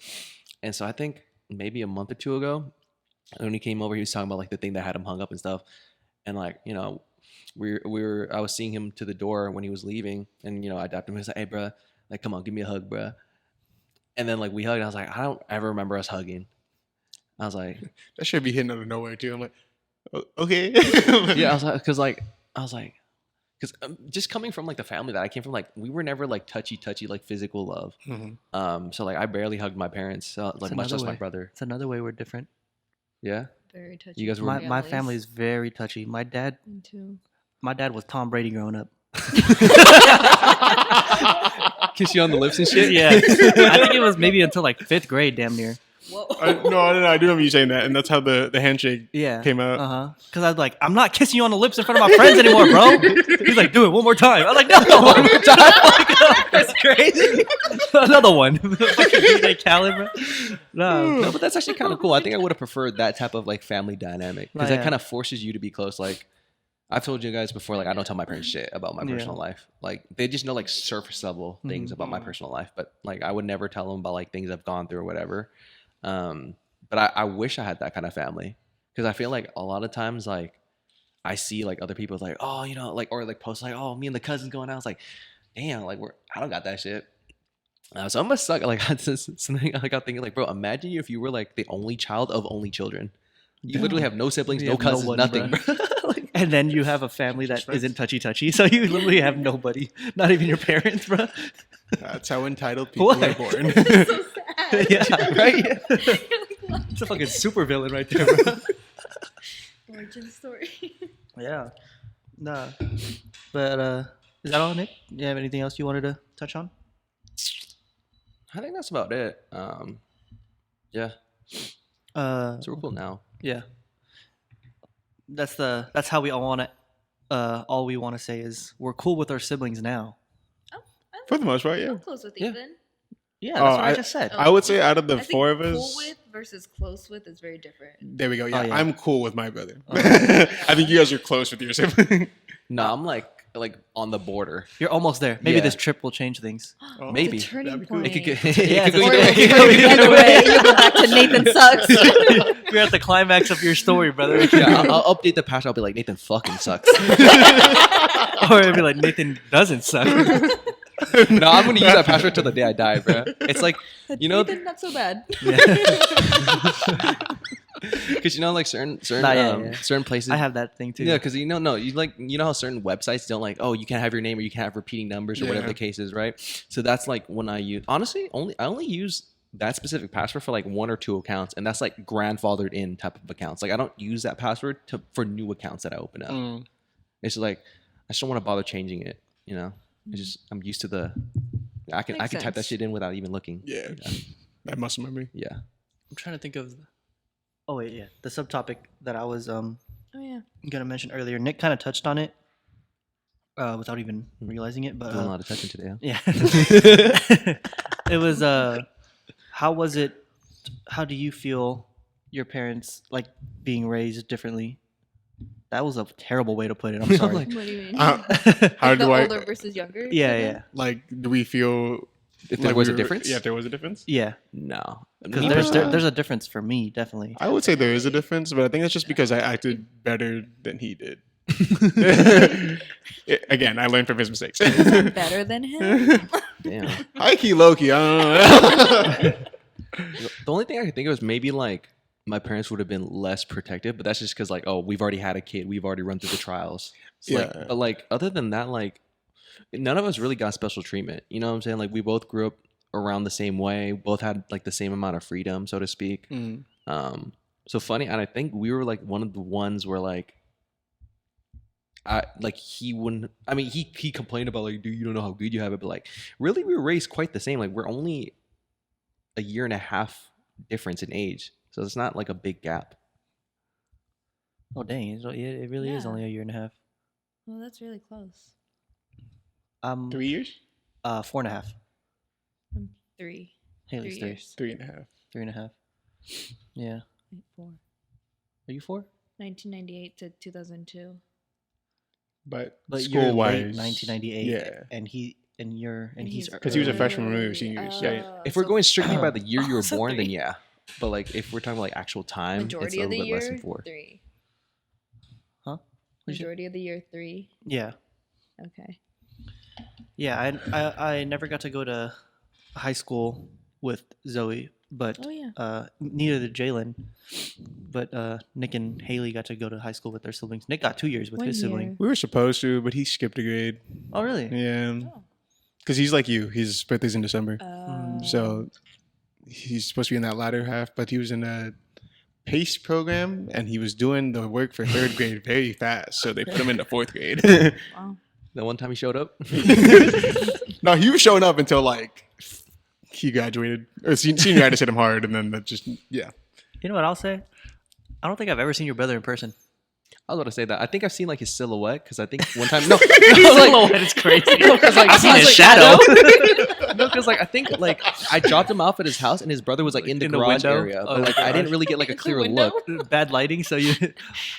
and so I think maybe a month or two ago, when he came over, he was talking about like the thing that had him hung up and stuff, and like I was seeing him to the door when he was leaving, and I dapped him. He was like, "Hey, bro, like, come on, give me a hug, bro." And then like we hugged. And I was like, I don't ever remember us hugging. I was like, that should be hitting out of nowhere too. I'm like, okay. yeah, I was like, because just coming from like the family that I came from, like we were never like touchy like physical love. So like I barely hugged my parents, like much less my brother. It's another way we're different. Yeah, very touchy. You guys were my family is very touchy. My dad was Tom Brady growing up. Kiss you on the lips and shit. Yeah, I think it was maybe until like 5th grade, damn near. Whoa. No, I do remember you saying that, and that's how the handshake Yeah. came out. Because I was like, I'm not kissing you on the lips in front of my friends anymore, bro. He's like, do it one more time. I was like, no, one more time. Like, that's crazy. Another one. Fucking DJ Khaled, bro. No, but that's actually kind of cool. I think I would have preferred that type of like family dynamic because Oh, yeah. that kind of forces you to be close. Like I've told you guys before, like I don't tell my parents shit about my Yeah. personal life. Like they just know like surface level things about my personal life, but like I would never tell them about like things I've gone through or whatever. But I wish I had that kind of family because I feel like a lot of times like I see like other people like, oh, you know, like or like post like, oh, me and the cousins going out. It's like, damn, like I don't got that shit. So I'm gonna suck. Like something I got thinking like, bro, imagine if you were like the only child of only children. You literally have no siblings, You no have no cousins, one, nothing. bro. Like, And then you have a family that isn't touchy-touchy. So you literally have nobody. Not even your parents, bro. That's how entitled people What? are born. So sad. Yeah, right? You're like, what? It's a fucking super villain right there, bro. Origin story. Yeah. Nah. But is that all, Nick? Do you have anything else you wanted to touch on? I think that's about it. Yeah, So we're cool now. yeah. That's how we all want to all we want to say is we're cool with our siblings now. For the most part, yeah. I'm close with Yeah. Ethan. Yeah, that's what I I- just said. I would say out of the I think four of cool us, with versus close with is very different. there we go. Yeah, Oh, yeah. I'm cool with my brother. Oh. I think you guys are close with your sibling. No, I'm like on the border. You're almost there. Maybe Yeah. this trip will change things. Oh, Maybe. The turning That'd be cool. point. It could go, Yeah, it could go Or either it way. could go the other way. You go back to Nathan sucks. We're at the climax of your story, brother. Yeah, I'll update the past. I'll be like, Nathan fucking sucks. Or it'd be like Nathan doesn't suck. No, I'm gonna use that password till the day I die, bro. It's like, you know, Nathan, not so bad. because you know, like certain Nah, yeah. certain places. I have that thing too. Yeah, because you know how certain websites don't like, oh, you can't have your name or you can't have repeating numbers or whatever Yeah. the case is, right? So that's like when I use honestly I only use that specific password for like one or two accounts, and that's like grandfathered in type of accounts. Like I don't use that password for new accounts that I open up. Mm. It's just like I just don't want to bother changing it. You know, it's just I'm used to the. I can Makes type that sense. shit in without even looking. Yeah, that muscle memory. Yeah. I'm trying to think of. Oh wait, yeah, the subtopic that I was Oh yeah. gonna mention earlier. Nick kind of touched on it without even realizing it, but Doing a lot of touching today. Huh? yeah, it was. How was it? How do you feel your parents like being raised differently? That was a terrible way to put it. I'm sorry. Like- What do you mean? How Like do the I older versus younger? yeah, sibling? yeah, like? Do we feel If there like was we a were- difference? Yeah, if there was a difference. yeah. No. Because Me there's personally- there's a difference for me, definitely. I would say there is a difference, but I think that's just because I acted better than he did. Again, I learned from his mistakes. I'm better than him. Damn. High key, low key. I don't know. The only thing I could think of is maybe like my parents would have been less protective, but that's just because like, oh, we've already had a kid, we've already run through the trials. So, Yeah. like, but like other than that, like none of us really got special treatment. You know what I'm saying? Like we both grew up around the same way, both had like the same amount of freedom, so to speak. Mm. So funny, and I think we were like one of the ones where like he wouldn't. I mean, he complained about like, dude, you don't know how good you have it, but like, really, we were raised quite the same. Like, we're only a year and a half difference in age, so it's not like a big gap. Oh dang! It really is Yeah. only a year and a half. Well, that's really close. 3 years? 4.5. I'm 3. Haley's 3 3. years. 3.5. 3.5. Yeah. Wait, 4. Are you 4? 1998 to 2002. But, But school you're wise, late 1998. yeah, And he's because he was a early. freshman when we were seniors. Yeah, yeah. If we're So going strictly by the year you were So born, then 3. yeah. But like, if we're talking about like actual time, it's majority a of the little bit less than year, 4. 3. Huh? What'd you- Majority of the year, 3. Yeah. Okay. Yeah, I never got to go to high school with Zoe, but Oh yeah. neither did Jalen. But Nick and Haley got to go to high school with their siblings. Nick got 2 years with What his sibling. year? We were supposed to, but he skipped a grade. Oh, really? Yeah, Oh. because he's like you. His birthday's in December, Oh. so he's supposed to be in that latter half. But he was in a PACE program, and he was doing the work for third grade very fast, so they put him into fourth grade. Wow. The one time he showed up, No, he was showing up until like he graduated. Or senior, I just hit him hard, and then that just yeah. You know what I'll say? I don't think I've ever seen your brother in person. I was about to say that. I think I've seen like his silhouette because I think one time Silhouette is crazy. No, because like I've seen his shadow. No, because like I think like I dropped him off at his house and his brother was like in the garage window? area, Oh, but like the I didn't garage. really get like a clear window? look. Bad lighting, so you.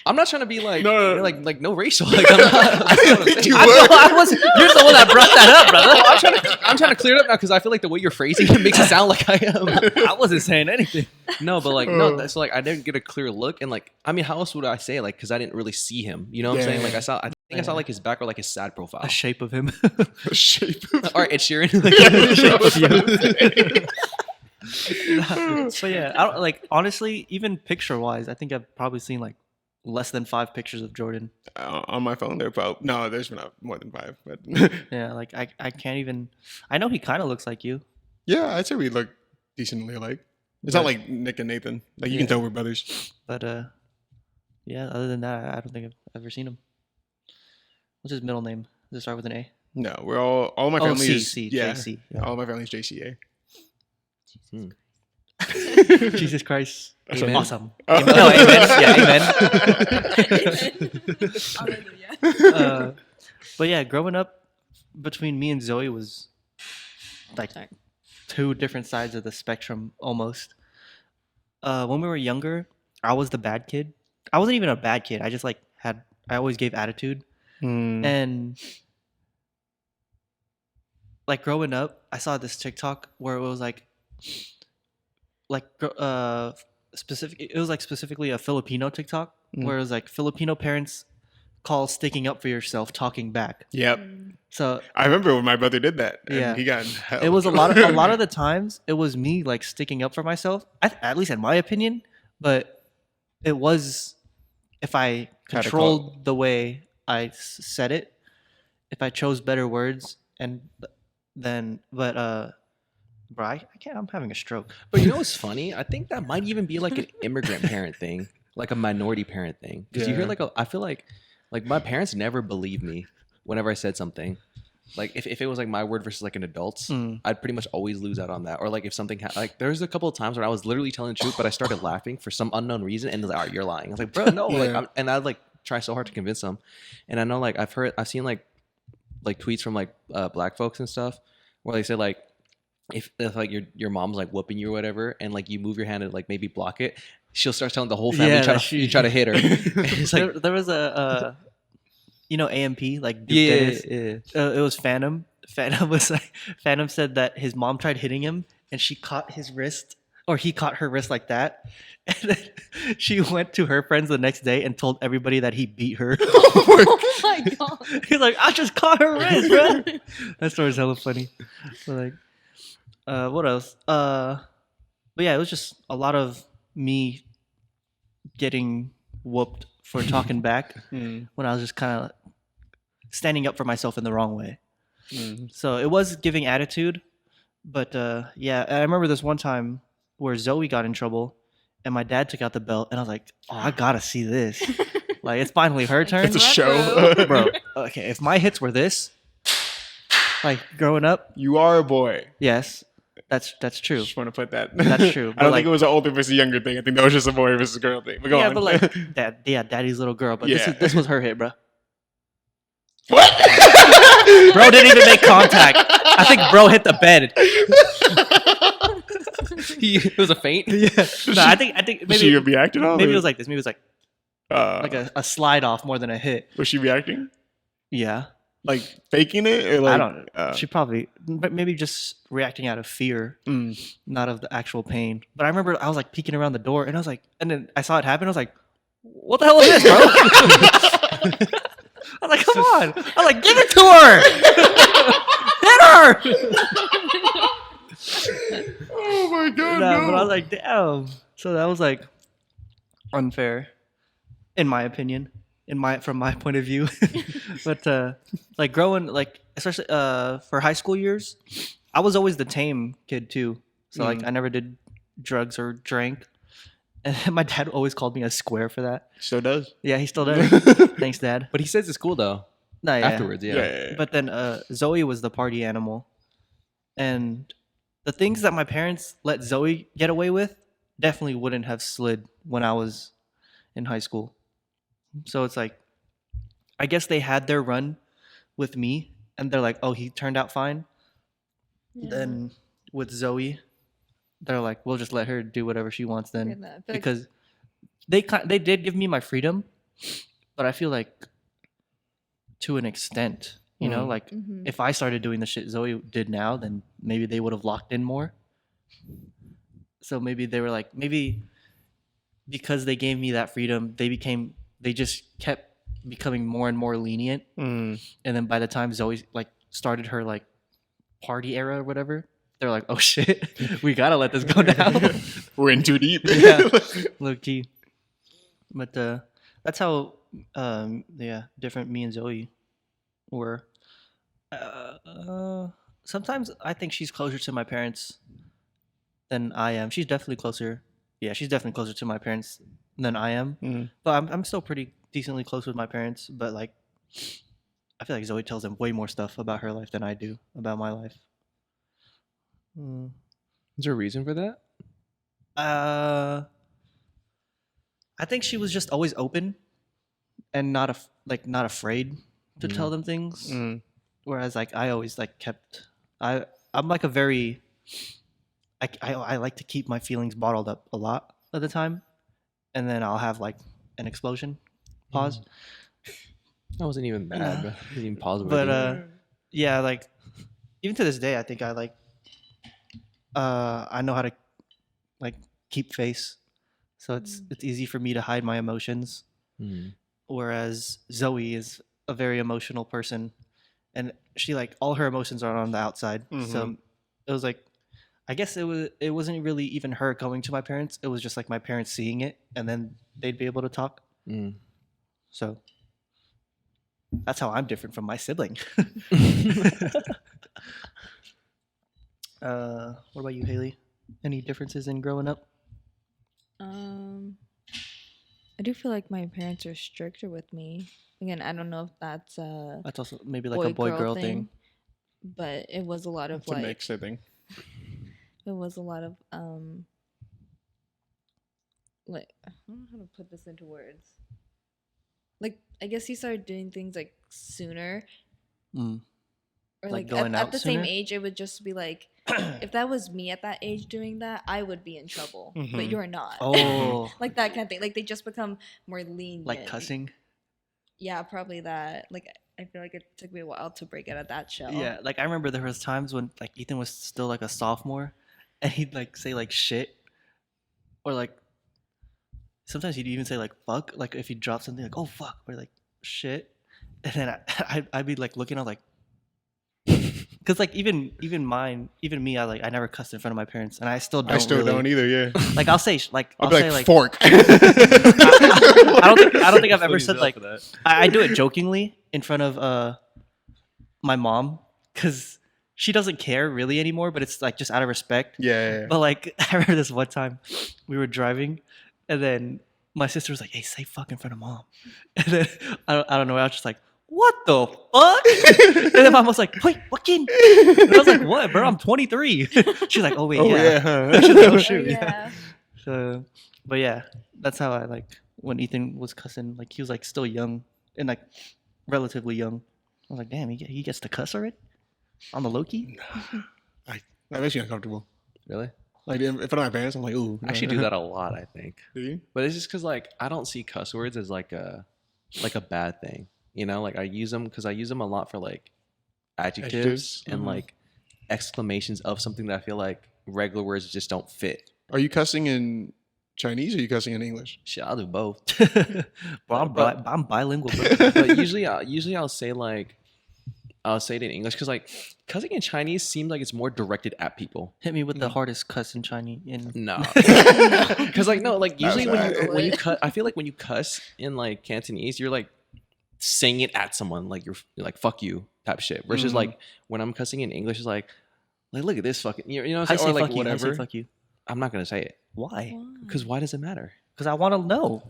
I'm not trying to be like No. like no racial. Like I'm not. That's what I'm saying. You I was. You're the one that brought that up, brother. I'm trying to clear it up now because I feel like the way you're phrasing it makes it sound like I am. I wasn't saying anything. No, but like no, so like I didn't get a clear look, and like I mean, how else would I say like because I didn't really see him. You know what I'm saying? Like I think I saw like his back or like his sad profile. A shape of him. The shape. Or Ed Sheeran. But yeah, I don't, like honestly, even picture wise, I think I've probably seen like less than 5 pictures of Jordan. On my phone, there probably no. There's not more than 5, but Yeah, like I can't even. I know he kind of looks like you. yeah, I'd say we look decently alike. It's not like Nick and Nathan. Like you can tell we're brothers. But yeah. Other than that, I don't think I've ever seen him. What's his middle name? Does it start with an A? No, we're all my family is yeah. JC. Yeah. All my family is JCA. Jesus Christ. That's Amen. Awesome. Oh. No, amen. Yeah, Hallelujah. but yeah, growing up between me and Zoe was like 2 different sides of the spectrum almost. When we were younger, I was the bad kid. I wasn't even a bad kid. I just like I always gave attitude. And like growing up, I saw this TikTok where it was like specific. It was like specifically a Filipino TikTok where it was like Filipino parents call sticking up for yourself talking back. Yep. So I remember when my brother did that. And Yeah. he got in hell. it was a lot of the times it was me like sticking up for myself, at least in my opinion. But it was if I Had to controlled the way I said it, if I chose better words, and then bro, I can't. I'm having a stroke. But you know what's funny? I think that might even be like an immigrant parent thing, like a minority parent thing. Because you hear Yeah. I feel like my parents never believed me whenever I said something. Like if it was like my word versus like an adult's, I'd pretty much always lose out on that. Or like if something like there's a couple of times when I was literally telling the truth, but I started laughing for some unknown reason, and they're like, "Oh, you're lying." I was like, "Bro, no!" Yeah. And I'd like try so hard to convince them. And I know like I've seen like tweets from like black folks and stuff where they say like if like your mom's like whooping you or whatever, and like you move your hand and like maybe block it, she'll start telling the whole family you try to hit her. It's like there was a AMP like Duke yeah, Dennis. yeah. It was Phantom. Phantom was like Phantom said that his mom tried hitting him and she caught his wrist, or he caught her wrist like that, and then she went to her friends the next day and told everybody that he beat her. Oh my god. He's like, I just caught her wrist, bro. That story's hella funny. So like, what else? But yeah, it was just a lot of me getting whooped for talking back when I was just kind of standing up for myself in the wrong way. So it was giving attitude, but yeah, I remember this one time where Zoe got in trouble and my dad took out the belt and I was like, oh, I gotta see this. Like, it's finally her turn. It's a show. Bro, okay, if my hits were this, like growing up, You are a boy. yes, that's true. Just want to put that. That's true, I but don't like- think it was an older versus younger thing. I think that was just a boy versus girl thing. But go Yeah, on. but like daddy's little girl. But Yeah. this was her hit, bro. what? Bro didn't even make contact. I think bro hit the bed. It was a feint. Yeah. No, I think Was she maybe reacting on? maybe or- it was like this. Maybe it was like a slide off more than a hit. Was she reacting? Yeah. Like faking it? Or like, I don't know. She probably, but maybe just reacting out of fear, not of the actual pain. But I remember I was like peeking around the door, and I was like, and then I saw it happen. I was like, "What the hell is this, bro?" I was like, "Come on!" I was like, "Give it to her, hit her!" oh my god, Nah, no. but I was like, "Damn!" So that was like unfair, in my opinion, from my point of view. But like growing, like especially for high school years, I was always the tame kid too. So like I never did drugs or drank, and my dad always called me a square for that. Still does. Yeah, he still does. Thanks, Dad. But he says it's cool though. Nah, yeah. Afterwards, yeah. Yeah. But then Zoe was the party animal, and the things that my parents let Zoe get away with definitely wouldn't have slid when I was in high school. So it's like, I guess they had their run with me, and they're like, "Oh, he turned out fine." Yeah. Then with Zoe, they're like, "We'll just let her do whatever she wants then," I feel like- because they did give me my freedom, but I feel like to an extent, you know, like Mhm. if I started doing the shit Zoe did now, then maybe they would have locked in more. So maybe they were like, maybe because they gave me that freedom, they just kept becoming more and more lenient. Mm. And then by the time Zoe like started her like party era or whatever, they're like, "Oh shit, we gotta let this go now." We're in too deep. Yeah, low key. But that's how different me and Zoe were. Sometimes I think she's closer to my parents than I am. She's definitely closer. Yeah, she's definitely closer to my parents than I am. Mm. But I'm still pretty decently close with my parents. But like, I feel like Zoe tells them way more stuff about her life than I do about my life. Is there a reason for that? I think she was just always open and not afraid to tell them things. Mm. Whereas like I always like I'm like a very I like to keep my feelings bottled up a lot of the time, and then I'll have like an explosion. Pause. That wasn't even bad. But I didn't even pause. But yeah, like even to this day, I think I know how to like keep face, so it's easy for me to hide my emotions. Whereas Zoe is a very emotional person, and she like all her emotions are on the outside. So it was like, I guess it wasn't really even her going to my parents. It was just like my parents seeing it, and then they'd be able to talk. So that's how I'm different from my sibling. What about you, Haley? Any differences in growing up? I do feel like my parents are stricter with me. Again, I don't know if that's That's also maybe like a boy-girl thing. but it was a lot of It's a like mix, I think. it was a lot of like I don't know how to put this into words. Like I guess he started doing things like sooner. Or Like like going at out the same sooner? age, it would just be like, if that was me at that age doing that, I would be in trouble. But Mhm. you're not. Oh, Like that kind of thing. Like they just become more lenient. like cussing? Yeah, probably that. Like I feel like it took me a while to break out of that shell. Yeah, like I remember there was times when like Ethan was still like a sophomore, and he'd like say like shit, or like sometimes he'd even say like fuck, like if he dropped something like oh fuck, or like shit, and then I'd be like looking at like, because like even me, I never cussed in front of my parents, and I still don't Either. Yeah. like I'll say like I'll I'll be say like like fork. I don't think I've ever said like I do it jokingly in front of my mom because she doesn't care really anymore, but it's like just out of respect. Yeah. But like I remember this one time we were driving, and then my sister was like, "Hey, say fuck in front of mom," and then I don't know, I was just like, "What the fuck?" And then mom was like, "Wait, fucking," and I was like, "What, bro? I'm 23." She's like, "Oh wait, Oh yeah." yeah. Huh? She's like, "Oh Oh, shoot, yeah." yeah. So, but yeah, that's how I like when Ethan was cussing. Like he was like still young and like relatively young. I was like, damn, he gets to cuss already on the Loki. That makes me uncomfortable. Really? Like in front of my parents, I'm like, ooh. I actually do that a lot, I think. Do you? But it's just because like I don't see cuss words as like a bad thing. You know, like I use them because I use them a lot for like adjectives, Adjectives? and like exclamations of something that I feel like regular words just don't fit. Are you cussing in Chinese or are you cussing in English? Shit, I'll do both. Bro, I'm bilingual, bro. But usually I'll say like I'll say it in English because like cussing in Chinese seems like it's more directed at people. Hit me with the hardest cuss in Chinese. No, because like no, like usually when you cut, I feel like when you cuss in like Cantonese, you're like saying it at someone, like you're like fuck you type shit. Versus like when I'm cussing in English, it's like look at this fucking you know I say or like fuck you. I whatever. say fuck you. I'm not gonna say it Why? because why does it matter? Because I want to know.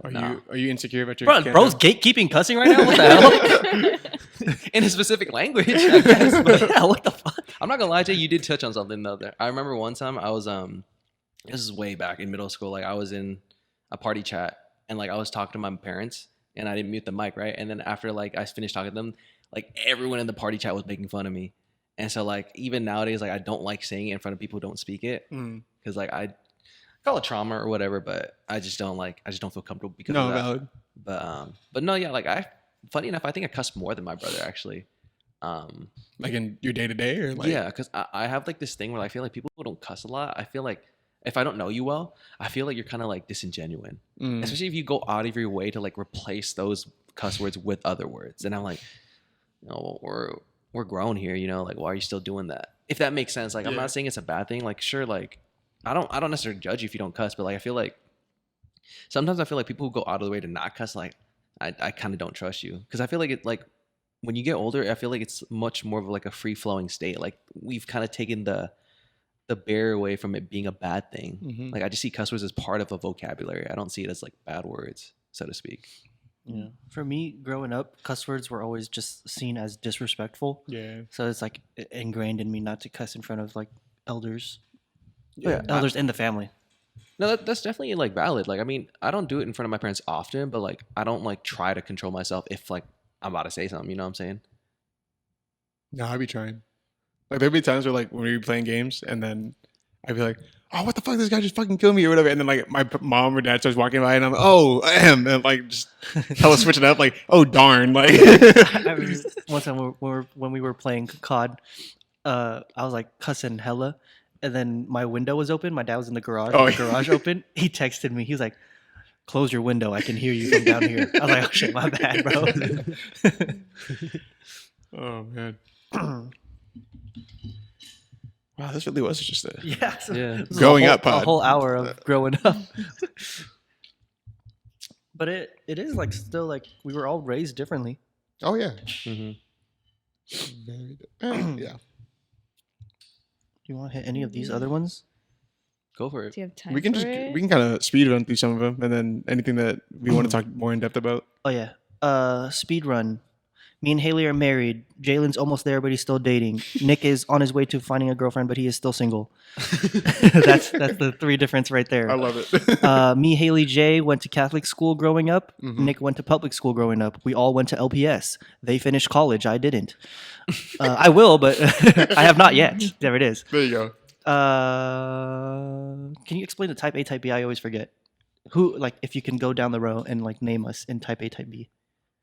Are you insecure about your Bro's gatekeeping cussing right now? What the hell? in a specific language, I guess. But Yeah, what the fuck? I'm not gonna lie to you. You did touch on something though. There, I remember one time I was this is way back in middle school. Like I was in a party chat and like I was talking to my parents and I didn't mute the mic, right? And then after like I finished talking to them, like everyone in the party chat was making fun of me. And so like even nowadays, like I don't like saying it in front of people who don't speak it because like I call it trauma or whatever, but I just don't feel comfortable because of that. Valid. But no, yeah, like funny enough, I think I cuss more than my brother actually. Like in your day to day, or like Yeah, because I have like this thing where I feel like people who don't cuss a lot, I feel like if I don't know you well, I feel like you're kind of like disingenuous, especially if you go out of your way to like replace those cuss words with other words. And I'm like, you know, we're grown here, you know, like why are you still doing that? If that makes sense. Like I'm not saying it's a bad thing. Like sure, like I don't necessarily judge you if you don't cuss, but like I feel like sometimes I feel like people who go out of the way to not cuss, like I kind of don't trust you because I feel like it like when you get older, I feel like it's much more of like a free flowing state. Like we've kind of taken the barrier away from it being a bad thing. Like I just see cuss words as part of a vocabulary. I don't see it as like bad words, so to speak. Yeah. For me, growing up, cuss words were always just seen as disrespectful. Yeah. So it's like ingrained in me not to cuss in front of like elders. Yeah. Elders in the family. No, that's definitely like valid. Like I mean, I don't do it in front of my parents often, but like I don't like try to control myself if like I'm about to say something. You know what I'm saying? No, I'd be trying. Like there'd be times where like when we were playing games, and then I'd be like, "Oh, what the fuck? This guy just fucking killed me or whatever." And then like my mom or dad starts walking by, and I'm like, "Oh, and like just hella switching up, like, oh darn!" Like I remember one time when we were playing COD, I was like cussing hella, and then my window was open. My dad was in the garage. Oh, The yeah. garage open. He texted me. He was like, "Close your window. I can hear you from down here." I was like, "Oh shit, my bad, bro." oh man. Wow, this really was just a Yeah. Yeah. This was Growing a whole, up pod. A whole hour of growing up. But it is like still like we were all raised differently. Oh yeah. Mm-hmm. Yeah. Do you want to hit any of these other ones? Go for it. Do you have time We can for just it? we can kind of speed run through some of them, and then anything that we want to talk more in depth about. Oh yeah. Speed run. Me and Haley are married. Jalen's almost there, but he's still dating. Nick is on his way to finding a girlfriend, but he is still single. That's the three difference right there. I love it. Me, Haley, Jay went to Catholic school growing up. Mhm. Nick went to public school growing up. We all went to LPS. They finished college. I didn't. I will, but I have not yet. There it is. There you go. Can you explain the type A, type B? I always forget. Who, like, if you can go down the row and like name us in type A, type B.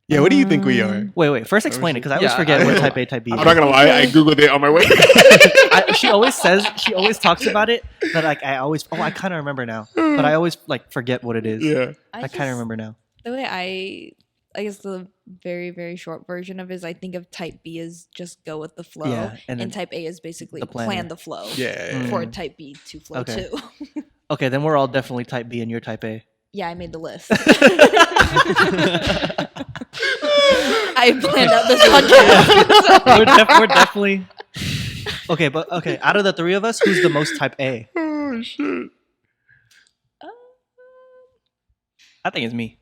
Yeah, what do you think we are? Wait. First, explain it because I always Yeah, forget I- what type A, type B. I'm is. not gonna lie, I googled it on my way. She always talks about it, but like I kind of remember now, but I always like forget what it is. Yeah. I kind of remember now. The way I guess the very, very short version of it is I think of type B as just go with the flow. Yeah, and And then type A is basically the planner. plan the flow. Yeah. For type B to flow Okay. too. Okay, then we're all definitely type B and you're type A. Yeah, I made the list. I planned out this podcast. We're definitely okay. But okay, out of the three of us, who's the most type A? Oh shit. I think it's me.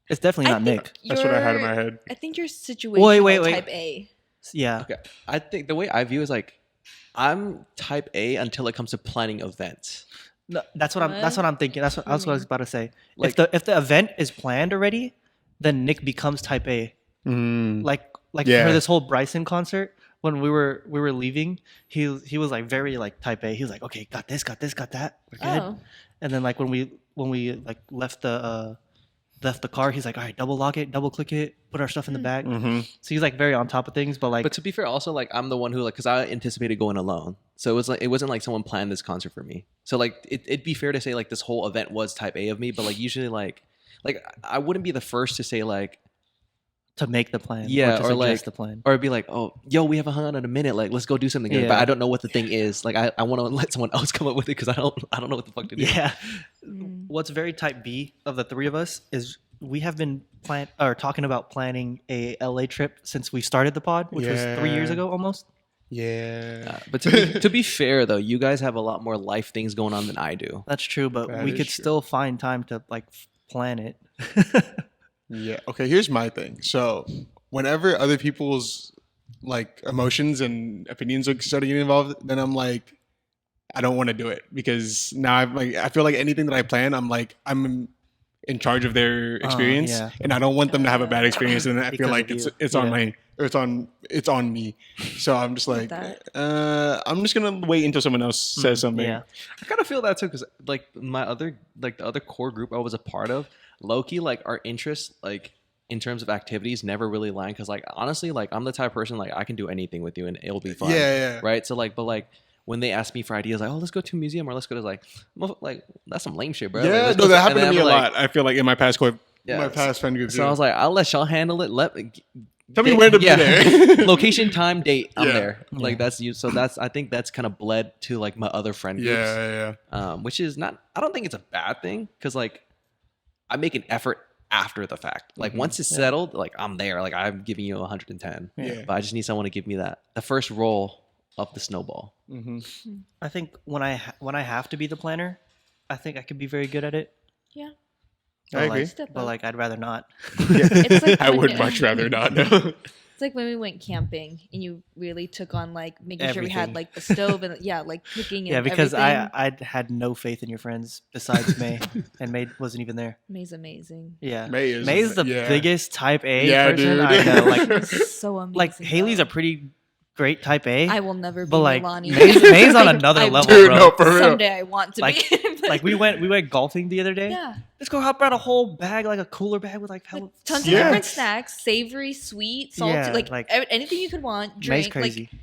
It's definitely not Nick. That's what I had in my head. I think your situation Wait. type A. Yeah. Okay. I think the way I view is like I'm type A until it comes to planning events. No, that's what I'm thinking. That's what I was about to say. Like- if the event is planned already, then Nick becomes type A. Mm. Like Yeah. for this whole Bryson concert, when we were leaving, he was like very like type A. He was like, okay, got this, got that. We're good. Oh. And then like when we like left the car, he's like, all right, double lock it, double click it, put our stuff in the bag. Mm-hmm. So he's like very on top of things, but like But to be fair, also like I'm the one who like because I anticipated going alone, so it wasn't like someone planned this concert for me. So like it'd be fair to say like this whole event was type A of me, but like usually like I wouldn't be the first to say like to make the plan. Yeah, to or, like- suggest the plan. or it'd be like, oh yo, we haven't hung out in a minute, like let's go do something. Yeah. But I don't know what the thing is. Like I want to let someone else come up with it because I don't know what the fuck to do. Yeah. Mm. What's very type B of the three of us is we have been talking about planning a LA trip since we started the pod, which was 3 years Yeah. ago almost. Yeah. But to be fair though, you guys have a lot more life things going on than I do. That's true, but That we is could true. still find time to like plan it. Yeah. Okay, here's my thing. So whenever other people's like emotions and opinions are starting getting involved, then I'm like, I don't want to do it because now I feel like anything that I plan, I'm in charge of their experience, yeah. and I don't want them to have a bad experience, and then I feel Because like of it's you. on Yeah. my or it's on me. So I'm just like, that. I'm just gonna wait until someone else says something. Yeah. I kind of feel that too, because like the other core group I was a part of, low-key, like our interests, like in terms of activities, never really line. Because like honestly, like I'm the type of person like I can do anything with you and it'll be fun. Yeah. Right. So like, but like when they ask me for ideas, like, oh, let's go to a museum or let's go to like that's some lame shit, bro. Like, Yeah, let's no, go that to- happened and to me then a I'm like, lot. I feel like in my past Yeah, my past friend groups. So I was like, I'll let y'all handle it. Tell me where to be there. Location, time, date. I'm Yeah. there. Like that's you. So I think that's kind of bled to like my other friend groups. Yeah. Which is not. I don't think it's a bad thing because like I make an effort after the fact. Like once it's settled, like I'm there. Like I'm giving you 110. Yeah. But I just need someone to give me the first roll of the snowball. Mm-hmm. I think when I have to be the planner, I think I could be very good at it. Yeah. But I agree. Like, Step but up. like I'd rather not. It's like I when would you- much rather not. No. It's like when we went camping and you really took on like making sure we Everything. had like the stove and like cooking and Yeah, because everything. I had no faith in your friends besides May, and May wasn't even there. May's amazing. Yeah, May May's the yeah. biggest Type A Yeah, person dude. I know. Like It's so amazing. like Haley's a pretty great Type A, I will never be but like Milani. May's on another level, Dude, bro. no, for real. Someday I want to Like- be. But Like we went golfing the other day. yeah, Let's go hop out a whole bag, like a cooler bag with like like, hell. tons Yeah. of different snacks, savory, sweet, salty, Yeah, like, like- anything you could want. May's Drink, crazy. like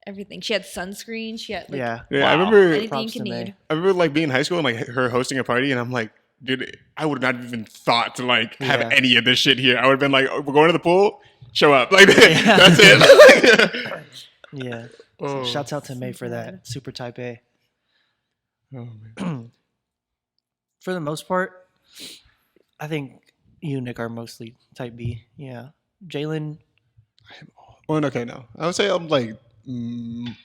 everything. She had sunscreen. She had like yeah, Yeah, I remember. anything you Props can to May. need. I remember like being in high school and like her hosting a party, and I'm like, dude, I would not have even thought to like have Yeah. any of this shit here. I would have been like, oh, we're going to the pool, show up, like that's it. Yeah. Oh. Shouts out to May for So that. Super Type A. Oh, man. For the most part, I think you, Nick, are mostly Type B. Yeah. Jalen, Well, okay, no, I would say I'm like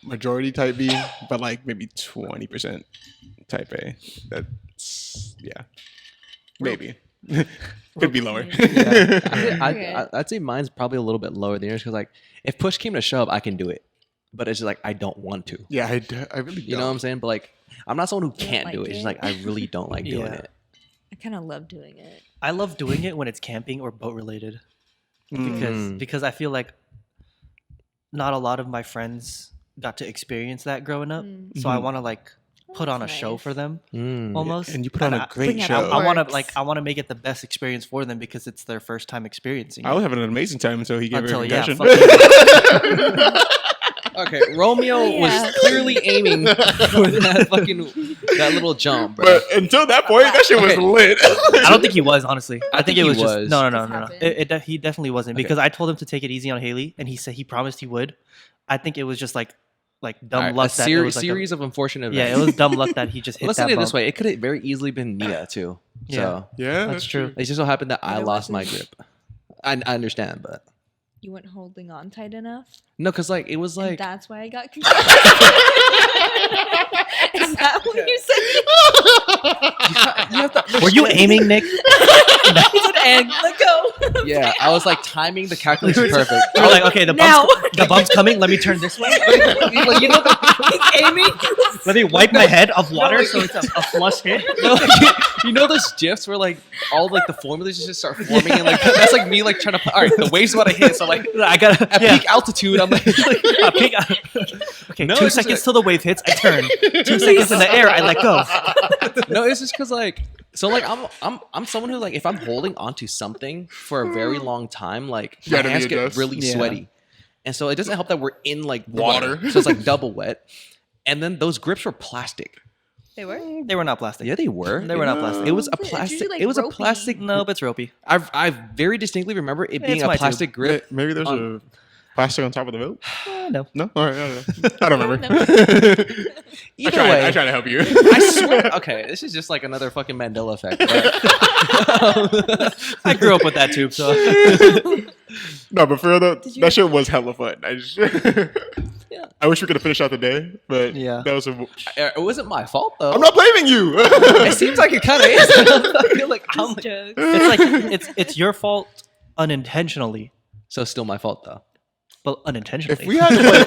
majority Type B, but like maybe 20% Type A. That's maybe could be lower. I'd say mine's probably a little bit lower than yours because like if push came to shove, I can do it, but it's just like I don't want to. Yeah, I really You know what I'm saying? But like I'm not someone who don't can't like do it. It's just it? like I really don't like doing Yeah. it. I kind of love doing it. I love doing it when it's camping or boat related Mm. because I feel like not a lot of my friends got to experience that growing up. Mm. So I Mhm. want to like put on a That's show nice. for them Mm. almost. And you put on a I- great Bring it show. out. I want to Works. I want to make it the best experience for them because it's their first time experiencing. I was having an amazing time until he gave her a Until concussion. Okay, Romeo Yeah. was clearly aiming for that little jump, bro. But until that point, that shit was Okay. lit. I don't think he was honestly. I think it he was was. just no. Just No. happened. He definitely wasn't Okay. because I told him to take it easy on Haley, and he said he promised he would. I think it was just like dumb Alright, luck a that it was like series of unfortunate yeah, events. it was dumb luck that he just hit Listen that to it this bump. way: it could have very easily been Nia too. Yeah. So Yeah, That's true. it just so happened that I But it lost my wasn't. grip. I understand, but You weren't holding on tight enough. no, because like it was And like that's why I got confused. Is that what you said? Were you aiming, Nick? And let go. yeah, I was like timing the calculation perfect. You were like, okay, the Now. bump's coming. Let me turn this way. Like, you know, He's aiming. Let me wipe my head of water so it's a flush hit. no, you know those gifs where like all like the formulas just start forming and like that's like me like trying to. All right, the wave's about to hit, so like I got at peak altitude, I'm like okay, No, 2 it's just seconds like- till the wave hits. I turn. 2 seconds in the air. I let go. no, it's just because like so like I'm someone who like if I'm holding onto something for a very long time, like You my gotta hands get readjust. really Yeah. sweaty, and so it doesn't help that we're in like Water. water, so it's like double wet. And then those grips were plastic. They were. They were not plastic. Yeah, they were. They were not plastic. It was a It's usually, plastic. like, It was a ropey. plastic. No, but it's ropey. I very distinctly remember it being It's a my tube. plastic grip. Maybe there's a plastic on top of the boat. No. No, all right, I don't know. I don't remember. Either I way, try to help you. I swear. Okay, this is just like another fucking Mandela effect. But, I grew up with that tube, so No, but for real though, Did you- that shit was hella fun. I just, Yeah. I wish we could have finished out the day, but Yeah. that was. it wasn't my fault though. I'm not blaming you. It seems like it kind of is. I feel like I'm. Just jokes. it's like it's your fault unintentionally. So still my fault though. but unintentionally. If we had to blame,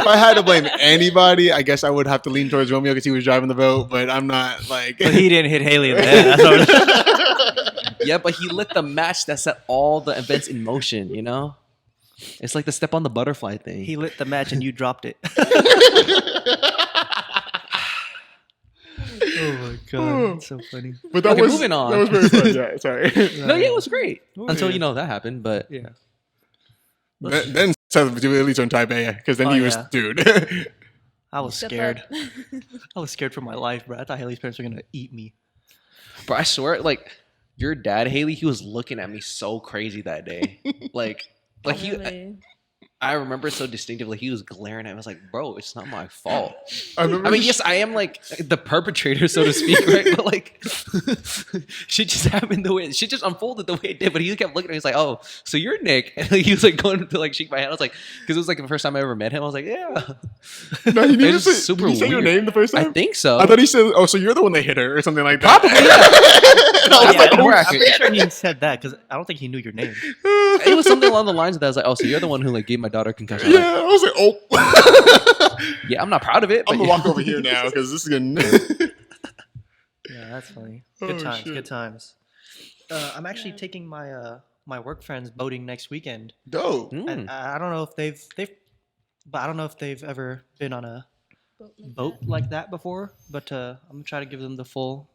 if I had to blame anybody, I guess I would have to lean towards Romeo because he was driving the boat. But I'm not like. But he didn't hit Haley in the head. That's what Yeah, but he lit the match that set all the events in motion. You know, it's like the step on the butterfly thing. he lit the match and you dropped it. Oh my god, that's so funny. But that Okay, was moving on. That was very fun. Yeah, sorry. No, yeah, it was great until yeah. that happened. But Yeah. then Seth really turned type A because then Oh, he was yeah. dude. I was Step scared. up. I was scared for my life, bro. I thought Haley's parents were gonna eat me. bro, I swear, like your dad, Haley, he was looking at me so crazy that day. like he. Really? I remember so distinctively. He was glaring at me. I was like, "Bro, it's not my fault." I remember. I mean, yes, I am like the perpetrator, so to speak, right? But like, shit just happened the way shit just unfolded the way it did. But he kept looking at me. He's like, "Oh, so you're Nick?" And like, he was like going to like shake my hand. I was like, because it was like the first time I ever met him. I was like, "Yeah." No, he It didn't was say, super did he say your weird. name the first I time? think so. I thought he said, "Oh, so you're the one that hit her," or something like that. Probably, yeah. And I was Yeah, like, I'm more "Oh, accurate. pretty sure he said that because I don't think he knew your name. It was something along the lines of that. I was like, "Oh, so you're the one who like gave my daughter a concussion?" I'm yeah." I was like, "Oh, like, yeah, I'm not proud of it. I'm But gonna yeah. walk over here now because this is gonna." Yeah, that's funny. Oh, Good times. shit. Good times. I'm actually taking my my work friends boating next weekend, Dope. and I don't know if but I don't know if they've ever been on a boat like that before. But I'm gonna try to give them the full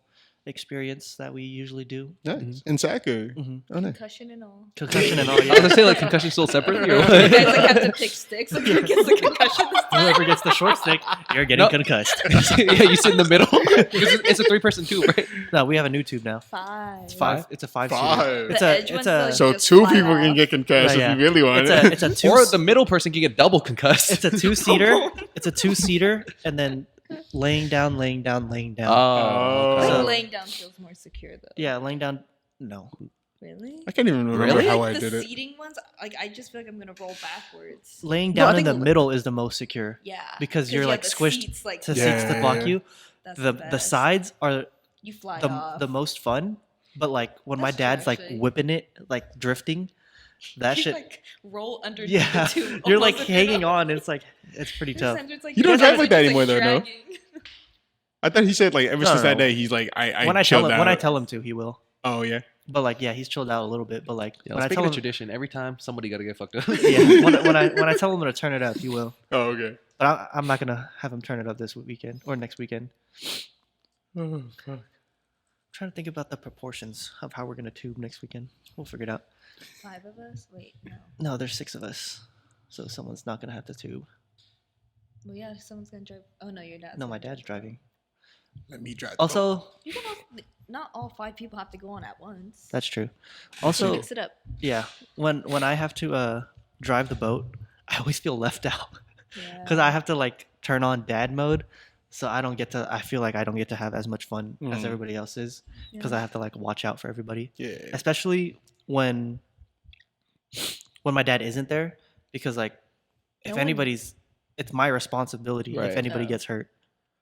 experience that we usually do. Nice. In Saku. Mhm. Oh, nice. Concussion and all. Concussion and all. I was Yeah. gonna say like concussion still separately. Or You what? guys like have to pick sticks. Like who gets the concussion this time? Whoever gets the short stick, you're getting No. concussed. Yeah, you sit in the middle. It's a 3-person tube, right? No, we have a new tube now. Five. It's five. It's a five. Five. It's The a. edge It's ones, a. like, So just two fly people can off. get concussed Yeah, if you really want It's it. a. It's a two. Or the middle person can get double concussed. It's a two-seater. It's a two-seater, and then laying down, laying down, laying down. Oh, I So- think laying down feels more secure though. Yeah, laying down. No. Really? I can't even remember Really? how Like I the did it. seating ones, like I just feel like I'm gonna roll backwards. Laying No, I down in think the l- middle is the most secure Yeah. because you're you like have the squished seats, like, to Yeah. seats to block you. that's The best. sides are you fly the off. most fun, but like when my That's true, dad's like actually. whipping it, like drifting, that you shit. like roll underneath Yeah, the tube, you're like almost if you're hanging not- on. And it's like it's pretty tough. Sometimes it's like You don't you're drive just, like that just, anymore, though, no? dragging. I thought he said like ever No, since no, that no. day he's like I When I chilled out. tell him to, he will. Oh yeah. But like, yeah, he's chilled out a little bit. But like, Yeah, when I let's make tell it a him, tradition. Every time somebody got to get fucked up. yeah, when I tell him to turn it up, he will. Oh okay. But I'm not gonna have him turn it up this weekend or next weekend. Oh, fuck. I'm trying to think about the proportions of how we're gonna tube next weekend. We'll figure it out. 5 of us? Wait, no. No, there's 6 of us, so someone's not gonna have to tube. Well, yeah, someone's gonna drive. Oh no, your dad's. No, gonna my drive. dad's driving. Let me drive. Also, You can also, not all 5 people have to go on at once. that's true. So Also, mix it up. yeah, when I have to drive the boat, I always feel left out Yeah. because I have to like turn on dad mode, so I don't get to. I feel like I don't get to have as much fun as Mm. everybody else is because Yeah. I have to like watch out for everybody, Yeah. especially when my dad isn't there, because like if No one- anybody's, it's my responsibility Right. if anybody Oh. gets hurt.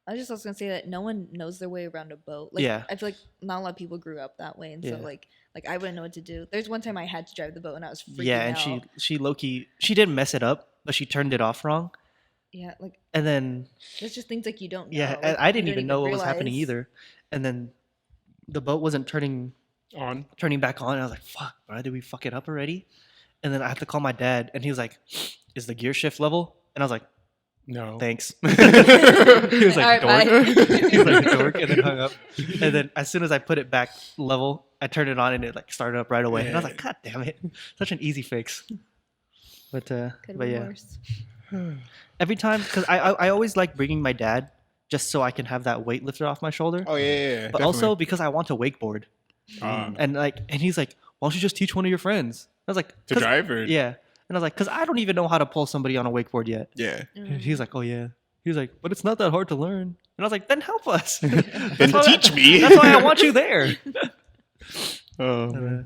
I was just gonna say that no one knows their way around a boat. Like, Yeah. I feel like not a lot of people grew up that way, and so Yeah. like I wouldn't know what to do. There's one time I had to drive the boat, and I was freaking Yeah, and out. she low-key, she didn't mess it up, but she turned it off wrong, Yeah, like and then there's just things like you don't know. yeah, like, and I you didn't don't even know what was happening realize. either, and then the boat wasn't turning On. back on. And I was like, "Fuck, bro, did we fuck it up already?" And then I had to call my dad, and he was like, "Is the gear shift level?" And I was like, No. "Thanks." He was like, All right, "Dork." bye. He was like, "Dork," and then hung up. And then as soon as I put it back level, I turned it on, and it like started up right away. And I was like, "God damn it, such an easy fix." But Could have but been yeah, worse. every time because I always like bringing my dad just so I can have that weight lifted off my shoulder. Oh yeah. But also because I want to wakeboard. Ah. And he's like, "Why don't you just teach one of your friends?" I was like, to 'Cause- drive or Yeah. And I was like, "Cause I don't even know how to pull somebody on a wakeboard yet." yeah. And he's like, "Oh yeah." He was like, "But it's not that hard to learn." And I was like, "Then help us." Then why- teach me. That's why I want you there. Oh.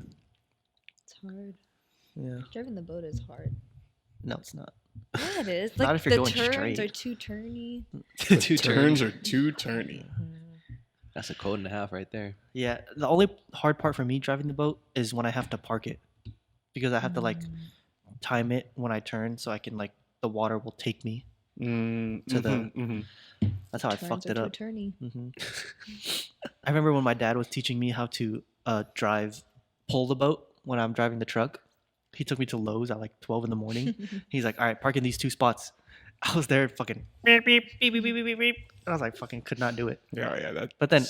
It's hard. Yeah. Driving the boat is hard. No, it's not. Yeah, it is. Not Like if you're the going turns straight. are too turny. Two Turns are too turny. That's a code and a half right there. Yeah. The only hard part for me driving the boat is when I have to park it, because I have to like time it when I turn so I can like the water will take me to the. That's how I fucked it up. Attorney. I remember when my dad was teaching me how to pull the boat when I'm driving the truck. He took me to Lowe's at like 12 in the morning. He's like, all right, park in these 2 spots. I was there fucking beep, beep, beep, beep, beep, beep, beep. I was like, fucking could not do it. Yeah. But then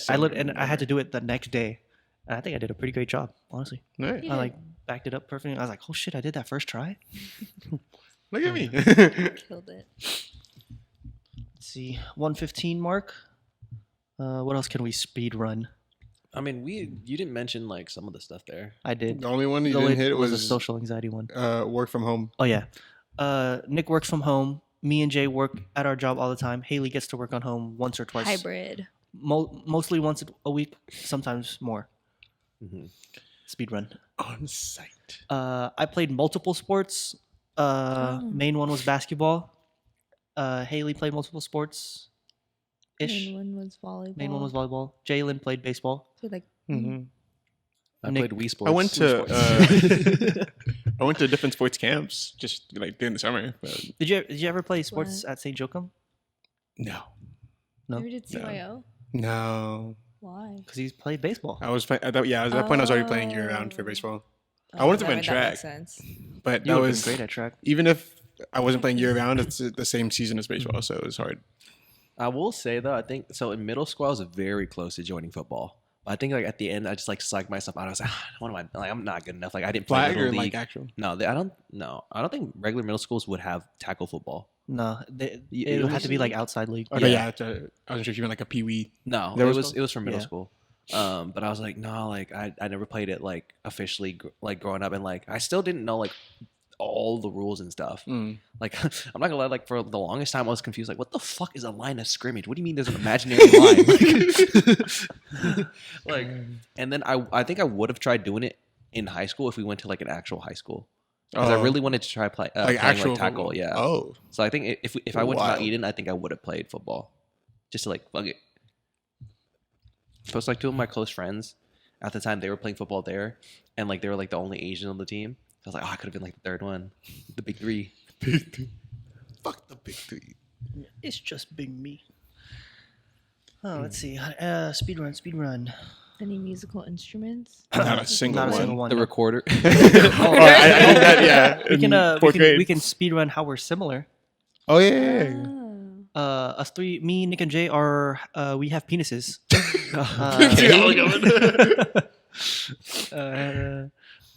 I had to do it the next day. And I think I did a pretty great job, honestly. Right. I like backed it up perfectly. I was like, oh shit, I did that first try. Look at me. Killed it. Let's see, 115 mark. What else can we speed run? I mean, you didn't mention like some of the stuff there. I did. The only one you The didn't only- hit was was a social anxiety one. work from home. Oh yeah. Nick works from home. Me and Jay work at our job all the time. Haley gets to work on home once or twice. Hybrid. Mostly once a week, sometimes more. Mm-hmm. Speed run. On site. I played multiple sports. Main one was basketball. Haley played multiple sports. Main one was volleyball. Main one was volleyball. Jalen played baseball. So like I Nick- played Wii Sports. I went to I went to different sports camps just like during the summer. But Did you ever play sports at St. Joachim? no, No. never did CYO. no. Why? Because he's played baseball. I was playing. At that point, I was already playing year round for baseball. I Oh, wanted to play that track. makes sense. But You that would have was been great at track. even if I wasn't playing year round, it's the same season as baseball, so it was hard. I will say though, I think so. In middle school, I was very close to joining football. But I think like at the end, I just like psyched myself out. I was like, what am I like? I'm not good enough. Like I didn't play Flag little or league. like actual? No, I don't. No, I don't think regular middle schools would have tackle football. No, it it would have was- to be like outside league. Oh, Yeah. yeah. I wasn't sure if you meant like a pee-wee. No, There it was was for middle Yeah. school. But I was like, no, like I never played it like officially like growing up, and like I still didn't know like all the rules and stuff. Like I'm not gonna lie, like for the longest time I was confused. Like, what the fuck is a line of scrimmage? What do you mean there's an imaginary line? Like, and then I think I would have tried doing it in high school if we went to like an actual high school. Because I really wanted to try like playing actual like tackle, football. yeah. Oh, So I think if I went to Mount Wild. Eden, I think I would have played football, just to like fuck it. Plus, like 2 of my close friends at the time, they were playing football there, and like they were like the only Asian on the team. I was like, oh, I could have been like the third one, the big 3. fuck the big 3. It's just big me. Oh, let's see. Speed run. Any musical instruments? Not a single Not a one. single one. The no. recorder. Oh, I did that. Yeah. We can in fourth grade. we can speed run how we're similar. Oh yeah. Oh. Us three, me, Nick, and Jay are we have penises.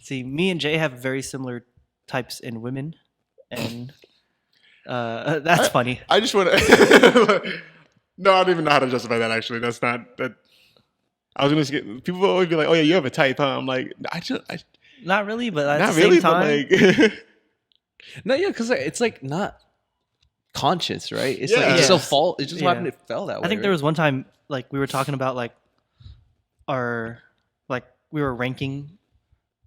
See, me and Jay have very similar types in women, and that's funny. I just want to. No, I don't even know how to justify that. Actually, that's not that. I was gonna say people will always be like, "Oh yeah, you have a type, huh?" I'm like, Not really, but at not the really. same time, But like, No, yeah, because it's like not conscious, right? It's Yeah. like it's Yeah. so fault. It just Yeah. happened. It fell that way. I think there was one time like we were talking about like our like we were ranking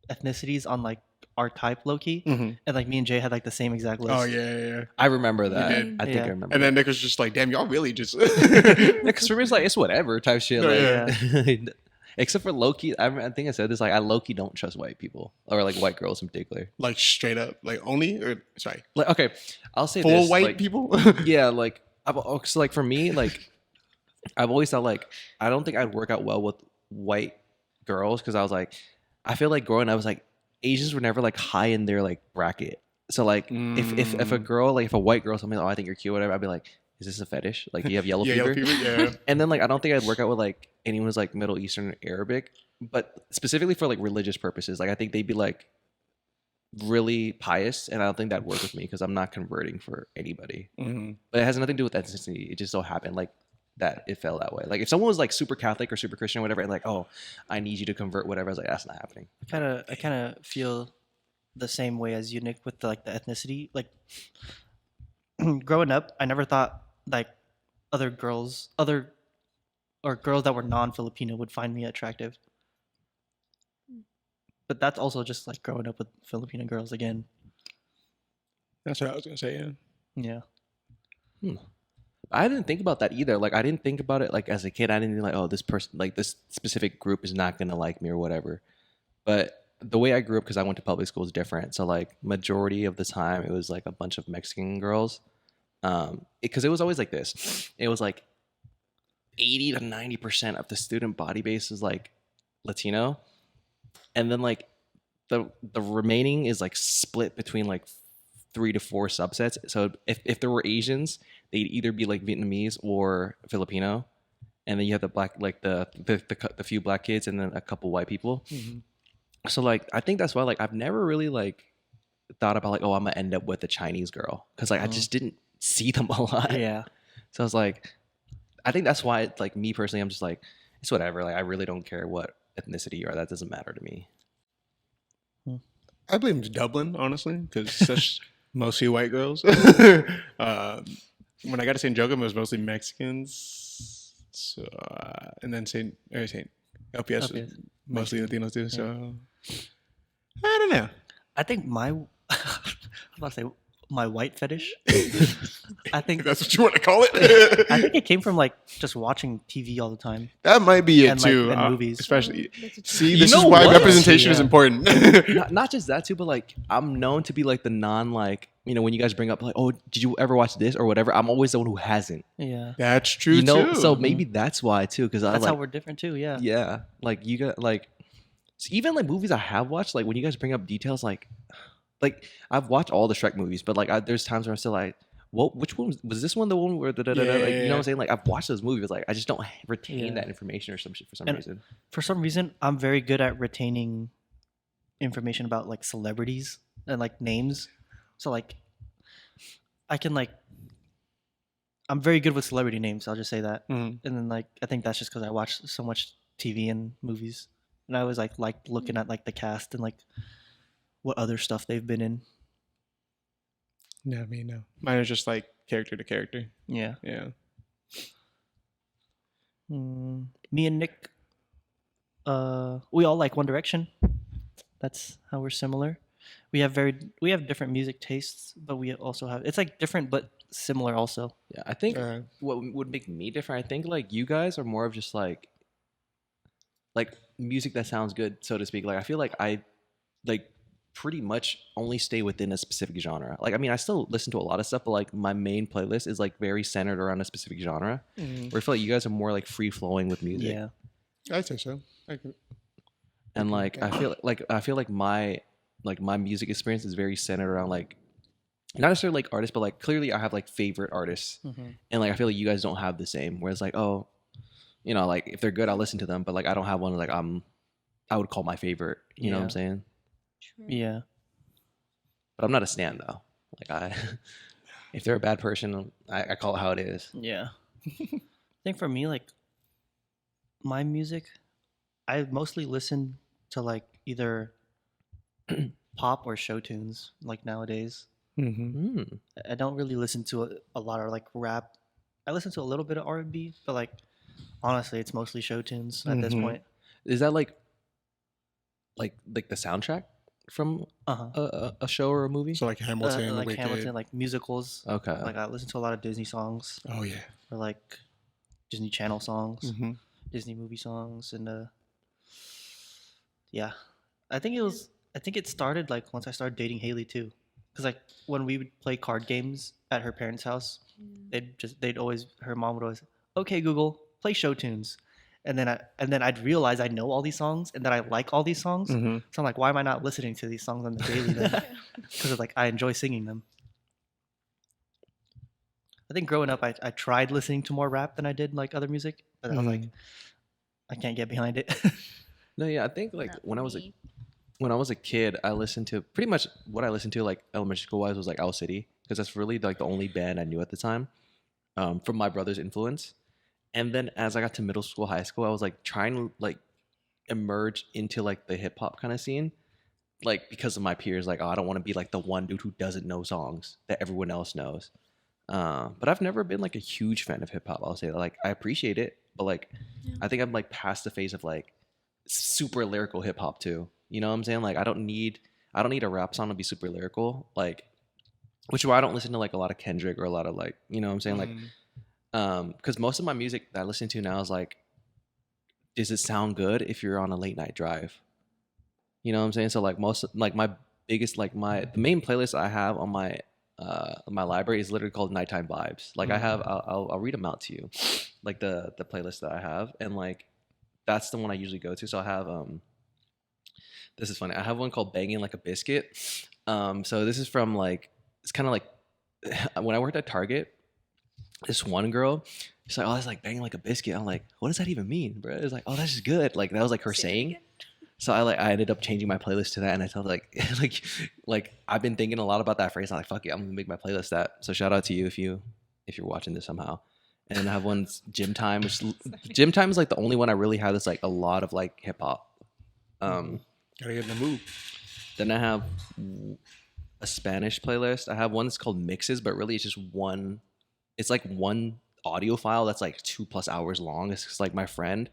ethnicities on like our type low key, Mhm. and like me and Jay had like the same exact list. oh yeah. I remember that. did. I think Yeah. I remember. And then Nick was just like, "Damn, y'all really just." Because for me, it's like it's whatever type shit. No, Like, except for Loki, I think I said this. Like, I Loki don't trust white people or like white girls in particular. like straight up, like only or sorry, Like, okay, I'll say full this, white like, people. Yeah, like, so like for me, like, I've always thought like I don't think I'd work out well with white girls because I was like, I feel like growing up, I was like Asians were never like high in their like bracket. So like if a girl like if a white girl told me, oh, I think you're cute, whatever, I'd be like, is this a fetish? Like, do you have yellow yeah, fever? yellow fever. Yeah. And then like I don't think I'd work out with like anyone who's like Middle Eastern or Arabic, but specifically for like religious purposes. Like I think they'd be like really pious, and I don't think that'd work with me because I'm not converting for anybody. Mhm. But it has nothing to do with ethnicity. It just so happened like that it fell that way. Like if someone was like super Catholic or super Christian or whatever, and like, oh, I need you to convert, whatever, I was like, that's not happening. I kind of feel the same way as you, Nick, with the ethnicity. Like growing up, I never thought like girls that were non-Filipino would find me attractive. But that's also just like growing up with Filipino girls again. That's what I was gonna say. Yeah. Yeah. I didn't think about that either. Like I didn't think about it like as a kid. I didn't think like, oh, this person, like this specific group is not gonna like me or whatever. But the way I grew up, because I went to public school, is different. So like majority of the time, it was like a bunch of Mexican girls. Because it was always like this. It was like 80 to 90% of the student body base is like Latino, and then like the remaining is like split between like 3 to 4 subsets. So if there were Asians, they'd either be like Vietnamese or Filipino, and then you have the black, like the few black kids, and then a couple white people. Mhm. So like I think that's why like I've never really like thought about like, oh, I'm gonna end up with a Chinese girl, because like I just didn't see them a lot. Yeah. So I was like, I think that's why like me personally, I'm just like, it's whatever. Like I really don't care what ethnicity you are. That doesn't matter to me. I blame Dublin, honestly, because such mostly white girls. When I got to St. Joachim, it was mostly Mexicans. So, and then St. LPS was mostly Latinos too. So, I don't know. I think my, I'm about to say my white fetish. I think If that's what you want to call it. I think it came from like just watching TV all the time. That might be it And, like, too. and movies. Especially, That's see, You this is know why what? representation is Yeah. important. Not just that too, but like I'm known to be like the non like, you know, when you guys bring up like, oh, did you ever watch this or whatever? I'm always the one who hasn't. Yeah. That's true You know, too. so maybe that's why too, because I That's like how we're different too. Yeah. yeah, like you got like, so even like movies I have watched, like when you guys bring up details, like I've watched all the Shrek movies, but like there's times where I'm still like, what? Which one was this one? The one where like, you know what I'm saying? Like I've watched those movies, like I just don't retain Yeah. that information or some shit for some And- reason. For some reason, I'm very good at retaining information about like celebrities and like names. So like, I can like, I'm very good with celebrity names. I'll just say that. Mhm. And then like, I think that's just because I watch so much TV and movies, and I always like looking at like the cast and like what other stuff they've been in. No, me no. Mine is just like character to character. Yeah. Yeah. Me and Nick, we all like One Direction. That's how we're similar. We have different music tastes, but we also have, it's like different but similar also. Yeah, I think Uh, what would make me different, I think like you guys are more of just like music that sounds good, so to speak. Like I feel like I like pretty much only stay within a specific genre. Like I mean, I still listen to a lot of stuff, but like my main playlist is like very centered around a specific genre. Where I feel like you guys are more like free flowing with music. Yeah. I'd say so. I could, And like I feel like my music experience is very centered around like not necessarily like artists, but like clearly I have like favorite artists, and like I feel like you guys don't have the same. Whereas like, oh, you know, like if they're good, I'll listen to them, but like I don't have one like I would call my favorite. You know what I'm Yeah. saying? Yeah. But I'm not a stan though. Like I, if they're a bad person, I call it how it is. Yeah. I think for me, like my music, I mostly listen to like either pop or show tunes like nowadays. Mm. I don't really listen to a lot of like rap. I listen to a little bit of R&B, but like honestly, it's mostly show tunes at this Mhm. point. Is that like the soundtrack from a show or a movie? so like Hamilton, like Wicked. Hamilton, like musicals. Okay. Like I listen to a lot of Disney songs Oh yeah. or like Disney Channel songs, Mm-hmm. Disney movie songs, and yeah, I think it started like once I started dating Haley too, because like when we would play card games at her parents' house, her mom would always, okay Google, play show tunes, and then I'd realize I know all these songs and that I like all these songs. Mm-hmm. So I'm like, why am I not listening to these songs on the daily then? Because like I enjoy singing them. I think growing up, I tried listening to more rap than I did like other music, but I was like, I can't get behind it. No, yeah, I think like Not when I was me. when I was a kid, I listened to pretty much what I listened to like elementary school wise was like Owl City, because that's really like the only band I knew at the time, from my brother's influence. And then as I got to middle school, high school, I was like trying to like emerge into like the hip hop kind of scene, like because of my peers. Like, oh, I don't want to be like the one dude who doesn't know songs that everyone else knows. But I've never been like a huge fan of hip hop. I'll say like I appreciate it, but like I think I'm like past the phase of like super lyrical hip hop too. You know what I'm saying? Like I don't need a rap song to be super lyrical. Like, which is why I don't listen to like a lot of Kendrick or a lot of like, you know what I'm saying? Like, because most of my music that I listen to now is like, does it sound good if you're on a late night drive? You You know what I'm saying? So like most like my biggest like the main playlist I have on my library is literally called Nighttime Vibes. Like I have I'll read them out to you, like the playlist that I have, and like that's the one I usually go to. So I have this is funny. I have one called Banging Like a Biscuit. So this is from like it's kind of like when I worked at Target. This one girl, she's like, "Oh, it's like banging like a biscuit." I'm like, "What does that even mean, bro?" It's like, "Oh, that's just good." Like that was like her saying. So I ended up changing my playlist to that, and I told like like I've been thinking a lot about that phrase. I'm like, "Fuck it, I'm gonna make my playlist that." So shout out to you if you're watching this somehow. And then I have one Gym Time, which Gym Time is like the only one I really have that's like a lot of like hip hop. Gotta get in the mood. Then I have a Spanish playlist. I have one that's called Mixes, but really it's just one. It's like one audio file that's like 2+ hours long. It's just like my friend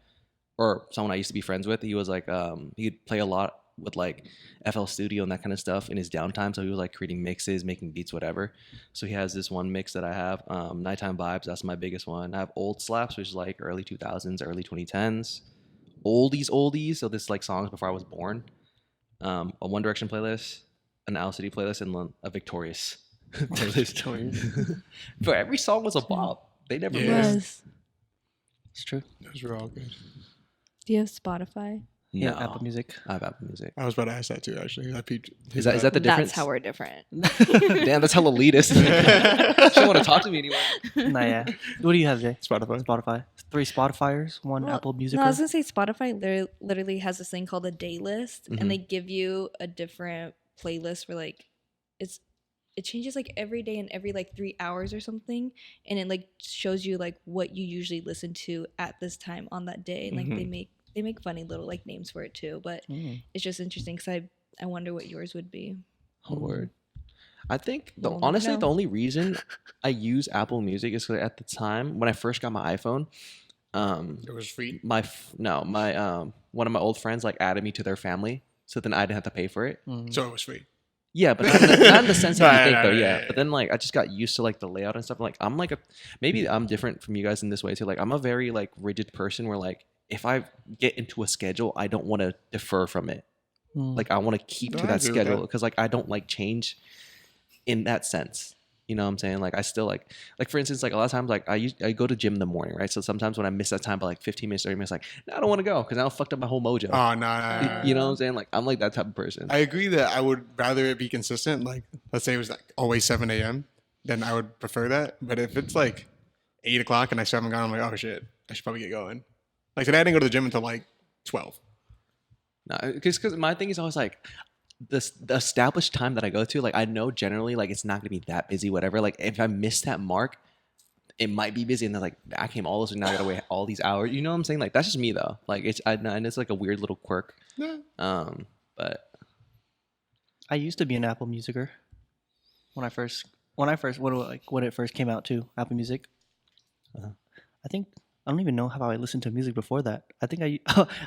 or someone I used to be friends with. He was like, he'd play a lot with like FL Studio and that kind of stuff in his downtime. So he was like creating mixes, making beats, whatever. So he has this one mix that I have, Nighttime Vibes. That's my biggest one. I have Old Slaps, which is like early 2000s, early 2010s. Oldies. So this is like songs before I was born. A One Direction playlist, an Owl City playlist, and a Victorious playlist. But every song was a bop. They never Yeah. missed. It's true. Those were all good. Do you have Spotify? Yeah, No. Apple Music. I have Apple Music. I was about to ask that too, actually. I peeped. Is that the difference? That's how we're different. Damn, that's hella elitist. She don't want to talk to me anymore. Nah, yeah. What do you have, Jay? Spotify? Spotify. 3 Spotifyers, 1 Well, Apple Music. No, I was gonna say Spotify literally has this thing called a day list, Mhm. and they give you a different playlist for like it changes like every day and every like 3 hours or something, and it like shows you like what you usually listen to at this time on that day. And like they make funny little like names for it too, but it's just interesting because I wonder what yours would be. Oh, word. I think We'll honestly know. the only reason I use Apple Music is because at the time when I first got my iPhone, It was free. my one of my old friends like added me to their family, so then I didn't have to pay for it. So it was free. Yeah, but not in the sense that you think Right, though. right, Yeah, right. but then like I just got used to like the layout and stuff. Like I'm like maybe I'm different from you guys in this way too. Like I'm a very like rigid person where like if I get into a schedule, I don't want to defer from it. Like I want to keep No, to I that agree with schedule that. because like I don't like change in that sense. You know what I'm saying? Like I still like for instance, like a lot of times like I go to gym in the morning, right? So sometimes when I miss that time by like 15 minutes, 30 minutes, like no, I don't want to go because I fucked up my whole mojo. Oh, no. You know what I'm saying? Like I'm like that type of person. I agree that I would rather it be consistent. Like, let's say it was like always 7 a.m., then I would prefer that. But if it's like 8 o'clock and I still haven't gone, I'm like, oh shit, I should probably get going. Like today, I didn't go to the gym until like 12. No, because my thing is always like the established time that I go to. Like I know generally like it's not gonna be that busy. Whatever. Like if I miss that mark, it might be busy, and then like I came all this and now I gotta wait all these hours. You know what I'm saying? Like that's just me though. Like and it's like a weird little quirk. Yeah. But I used to be an Apple Musicer when it first came out too. Apple Music. I think I don't even know how I listened to music before that. I think I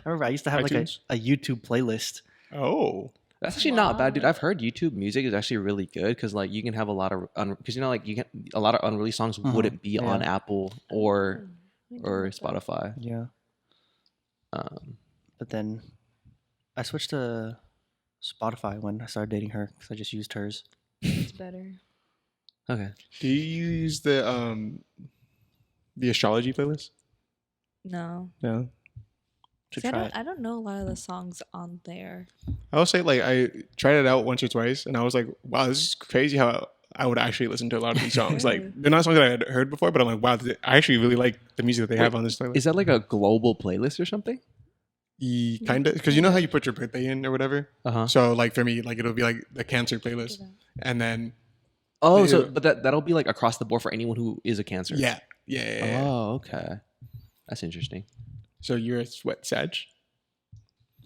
remember I used to have iTunes? like a YouTube playlist. Oh. that's actually not bad, dude. I've heard YouTube Music is actually really good because like you can have a lot of because you know like you get a lot of unreleased songs wouldn't be on Apple or Spotify. Yeah. But then I switched to Spotify when I started dating her because I just used hers. It's better. Okay. Do you use the astrology playlist? No, No. Should see, try it. I don't know a lot of the songs on there. I will say, like, I tried it out once or twice, and I was like, wow, this is crazy how I would actually listen to a lot of these songs. Like, they're not songs that I had heard before, but I'm like, wow, I actually really like the music that they have on this playlist. Is that like a global playlist or something? Kind of, because you know how you put your birthday in or whatever. Uh-huh. So, like, for me, like, it'll be like the Cancer playlist, and then Oh, so Yeah. but that'll be like across the board for anyone who is a Cancer. yeah. Oh, okay. That's interesting. So you're a what, Sag?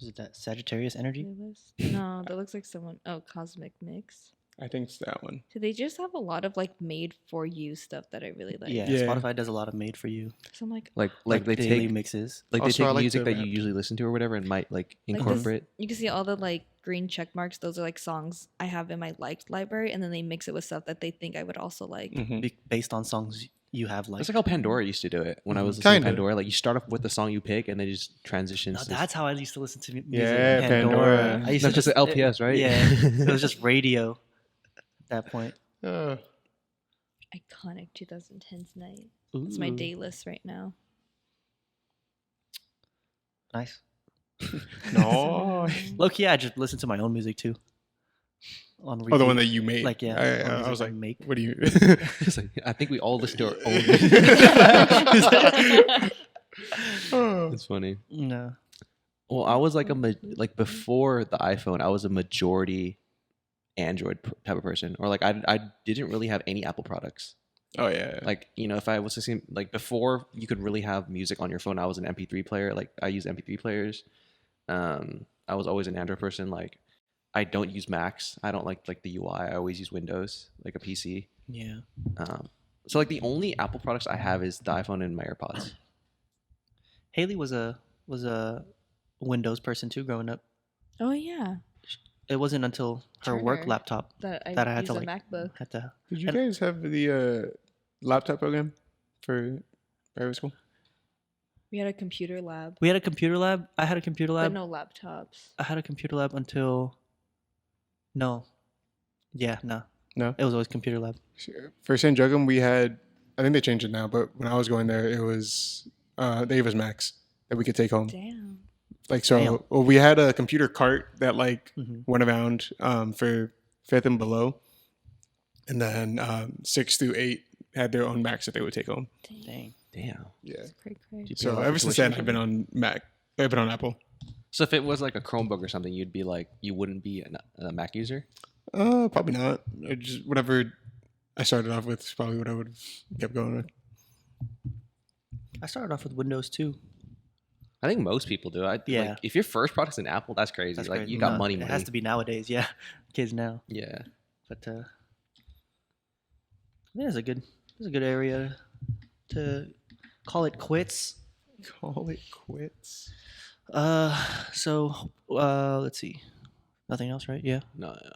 Is it that Sagittarius energy? Playlist? No, that looks like someone. Oh, Cosmic Mix. I think it's that one. So they just have a lot of like made for you stuff that I really like. Yeah, Yeah. Spotify does a lot of made for you. So I'm like, Like they daily take mixes. like Also, they I take like music the that you rap. usually listen to or whatever and might like this- incorporate. you can see all the like green check marks. Those are like songs I have in my liked library, and then they mix it with stuff that they think I would also like. Mhm. Based on songs you have like. That's like how Pandora used to do it when I was listening Kinda. to Pandora. Like you start off with the song you pick, and then you just transition. No, that's how I used to listen to music. Yeah, Pandora. I used That's to just LPS, right? Yeah, it was just radio at that point. Iconic 2010s night. It's my Ooh, day list right now. Nice. No. Low key, I just listen to my own music too. On Oh, the one that you made. Like, yeah, I music was I like, make. what do you? It's like, I think we all listen to our own. It's funny. No. Well, I was like like before the iPhone, I was a majority Android type of person, or like I didn't really have any Apple products. Oh yeah. Like, you know, if I was listening, like before you could really have music on your phone, I was an MP3 player. Like I use MP3 players. I was always an Android person. Like I don't use Macs. I don't like the UI. I always use Windows, like a PC. Yeah. So like the only Apple products I have is the iPhone and my AirPods. Haley was a Windows person too growing up. Oh yeah, It wasn't until her work Turner. laptop that I that I had use to a like MacBook. had to. Did you and- guys have the laptop program for private school? We had a computer lab, We had a computer lab. I had a computer but lab. no laptops. I had a computer lab until. No. Yeah, no. No. It was always computer lab. For St. Joachim, we had. I think they changed it now, but when I was going there, it was they gave us Macs that we could take home. Damn. Like so, Damn. well, we had a computer cart that like Mhm. went around for 5th and below, and then 6 through 8 had their own Macs that they would take home. Dang. Damn. Yeah. Cray cray. You pay a So lot for ever since tuition? then, I've been on Mac. I've been on Apple. So if it was like a Chromebook or something, you'd be like, you wouldn't be a Mac user? Probably not. I just whatever I started off with is probably what I would have kept going with. I started off with Windows too. I think most people do. Yeah. Like, if your first product's an Apple, that's crazy. That's like crazy. you got No, money. It has to be nowadays. Yeah, kids now. Yeah. But yeah, it's a good area to call it quits. Call it quits. So let's see. Nothing else, right? Yeah. No. Yeah.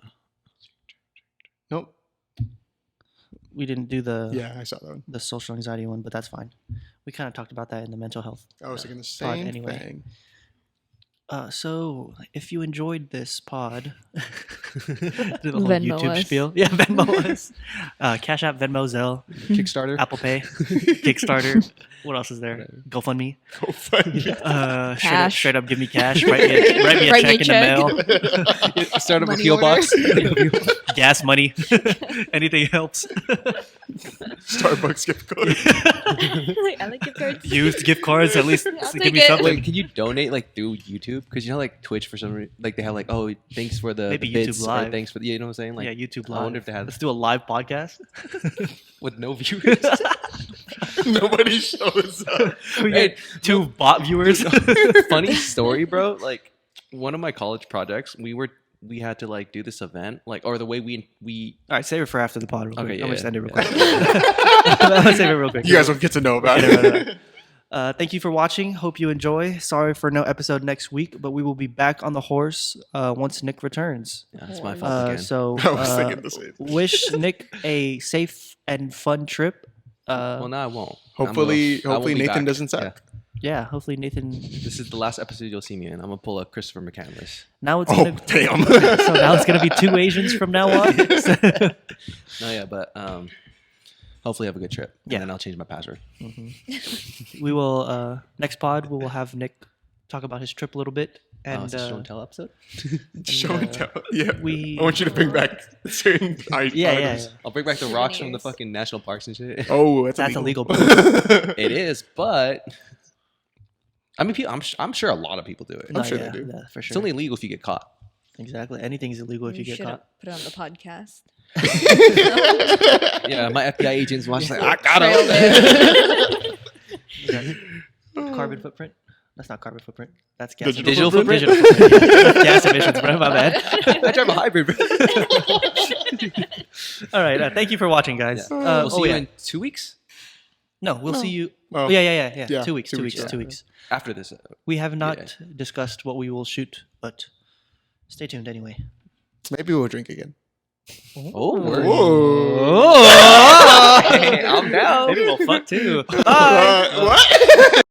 Nope. We didn't do the Yeah, I saw that one. the social anxiety one, but that's fine. We kind of talked about that in the mental health. I was thinking the pod same anyway. thing. So if you enjoyed this pod, do the whole Venmo YouTube us. spiel. Yeah, Venmo us. Cash App, Venmo, Zelle, Kickstarter. Apple Pay, Kickstarter. What else is there? GoFundMe. Go fund. Cash. Straight up, give me cash. Write me a Write check me a in check. the mail. Start up a Money PO order. box. Gas money. Anything helps. Starbucks gift card. I like gift cards. Used gift cards, at least I'll give take me it. something. Wait, can you donate like through YouTube? Because you know, like Twitch for some reason, like they have like, oh, thanks for the Maybe bits, YouTube or Live. thanks for you know what I'm saying? Like, Yeah, YouTube I Live. wonder if they had Let's do a live podcast. with no viewers. Nobody shows up. We get 2 bot viewers. Funny story, bro. Like one of my college projects, we had to like do this event, like, or the way we All right, save it for after the pod. Real Okay, quick. yeah, I'm gonna send it real yeah. quick. Let's save it real quick. You guys will get to know about Yeah, it. right. Thank you for watching. Hope you enjoy. Sorry for no episode next week, but we will be back on the horse once Nick returns. yeah, it's my fault again. So I was thinking the same. wish Nick a safe and fun trip. Well, no, I won't. Hopefully, I won't hopefully be Nathan back. doesn't Yeah. suck. Yeah, hopefully Nathan. This is the last episode you'll see me in. I'm gonna pull a Christopher McCandless. Now it's Oh gonna. damn! So now it's gonna be 2 Asians from now on. No, yeah, but hopefully have a good trip. Yeah. And then I'll change my password. We will next pod. We will have Nick talk about his trip a little bit, and It's a show and tell episode. Show and tell. Yeah, we- I want you to bring back certain items. yeah. I'll bring back the rocks from the Souvenirs. fucking national parks and shit. Oh, That's illegal. It is, but I mean, I'm sure a lot of people do it. No, sure they yeah, do. yeah, for sure. It's only illegal if you get caught. Exactly. Anything's illegal if you get should caught. put it on the podcast. Yeah, my FBI agents watch like, I got Trail him. Carbon footprint? That's not carbon footprint. That's gas. Digital emissions. footprint? Digital footprint. Gas emissions, bro. My bad. I drive a hybrid, bro. All right. Thank you for watching, guys. Yeah. We'll see you yeah. in 2 weeks No, we'll see you. Oh. Oh, yeah. Yeah, 2 weeks. 2 2 weeks, weeks. yeah. 2 weeks. after this. We have not discussed what we will shoot, but stay tuned anyway. Maybe we'll drink again. Oh, word. Whoa! Oh! Hey, I'm down. Maybe we'll fuck too. Bye. What?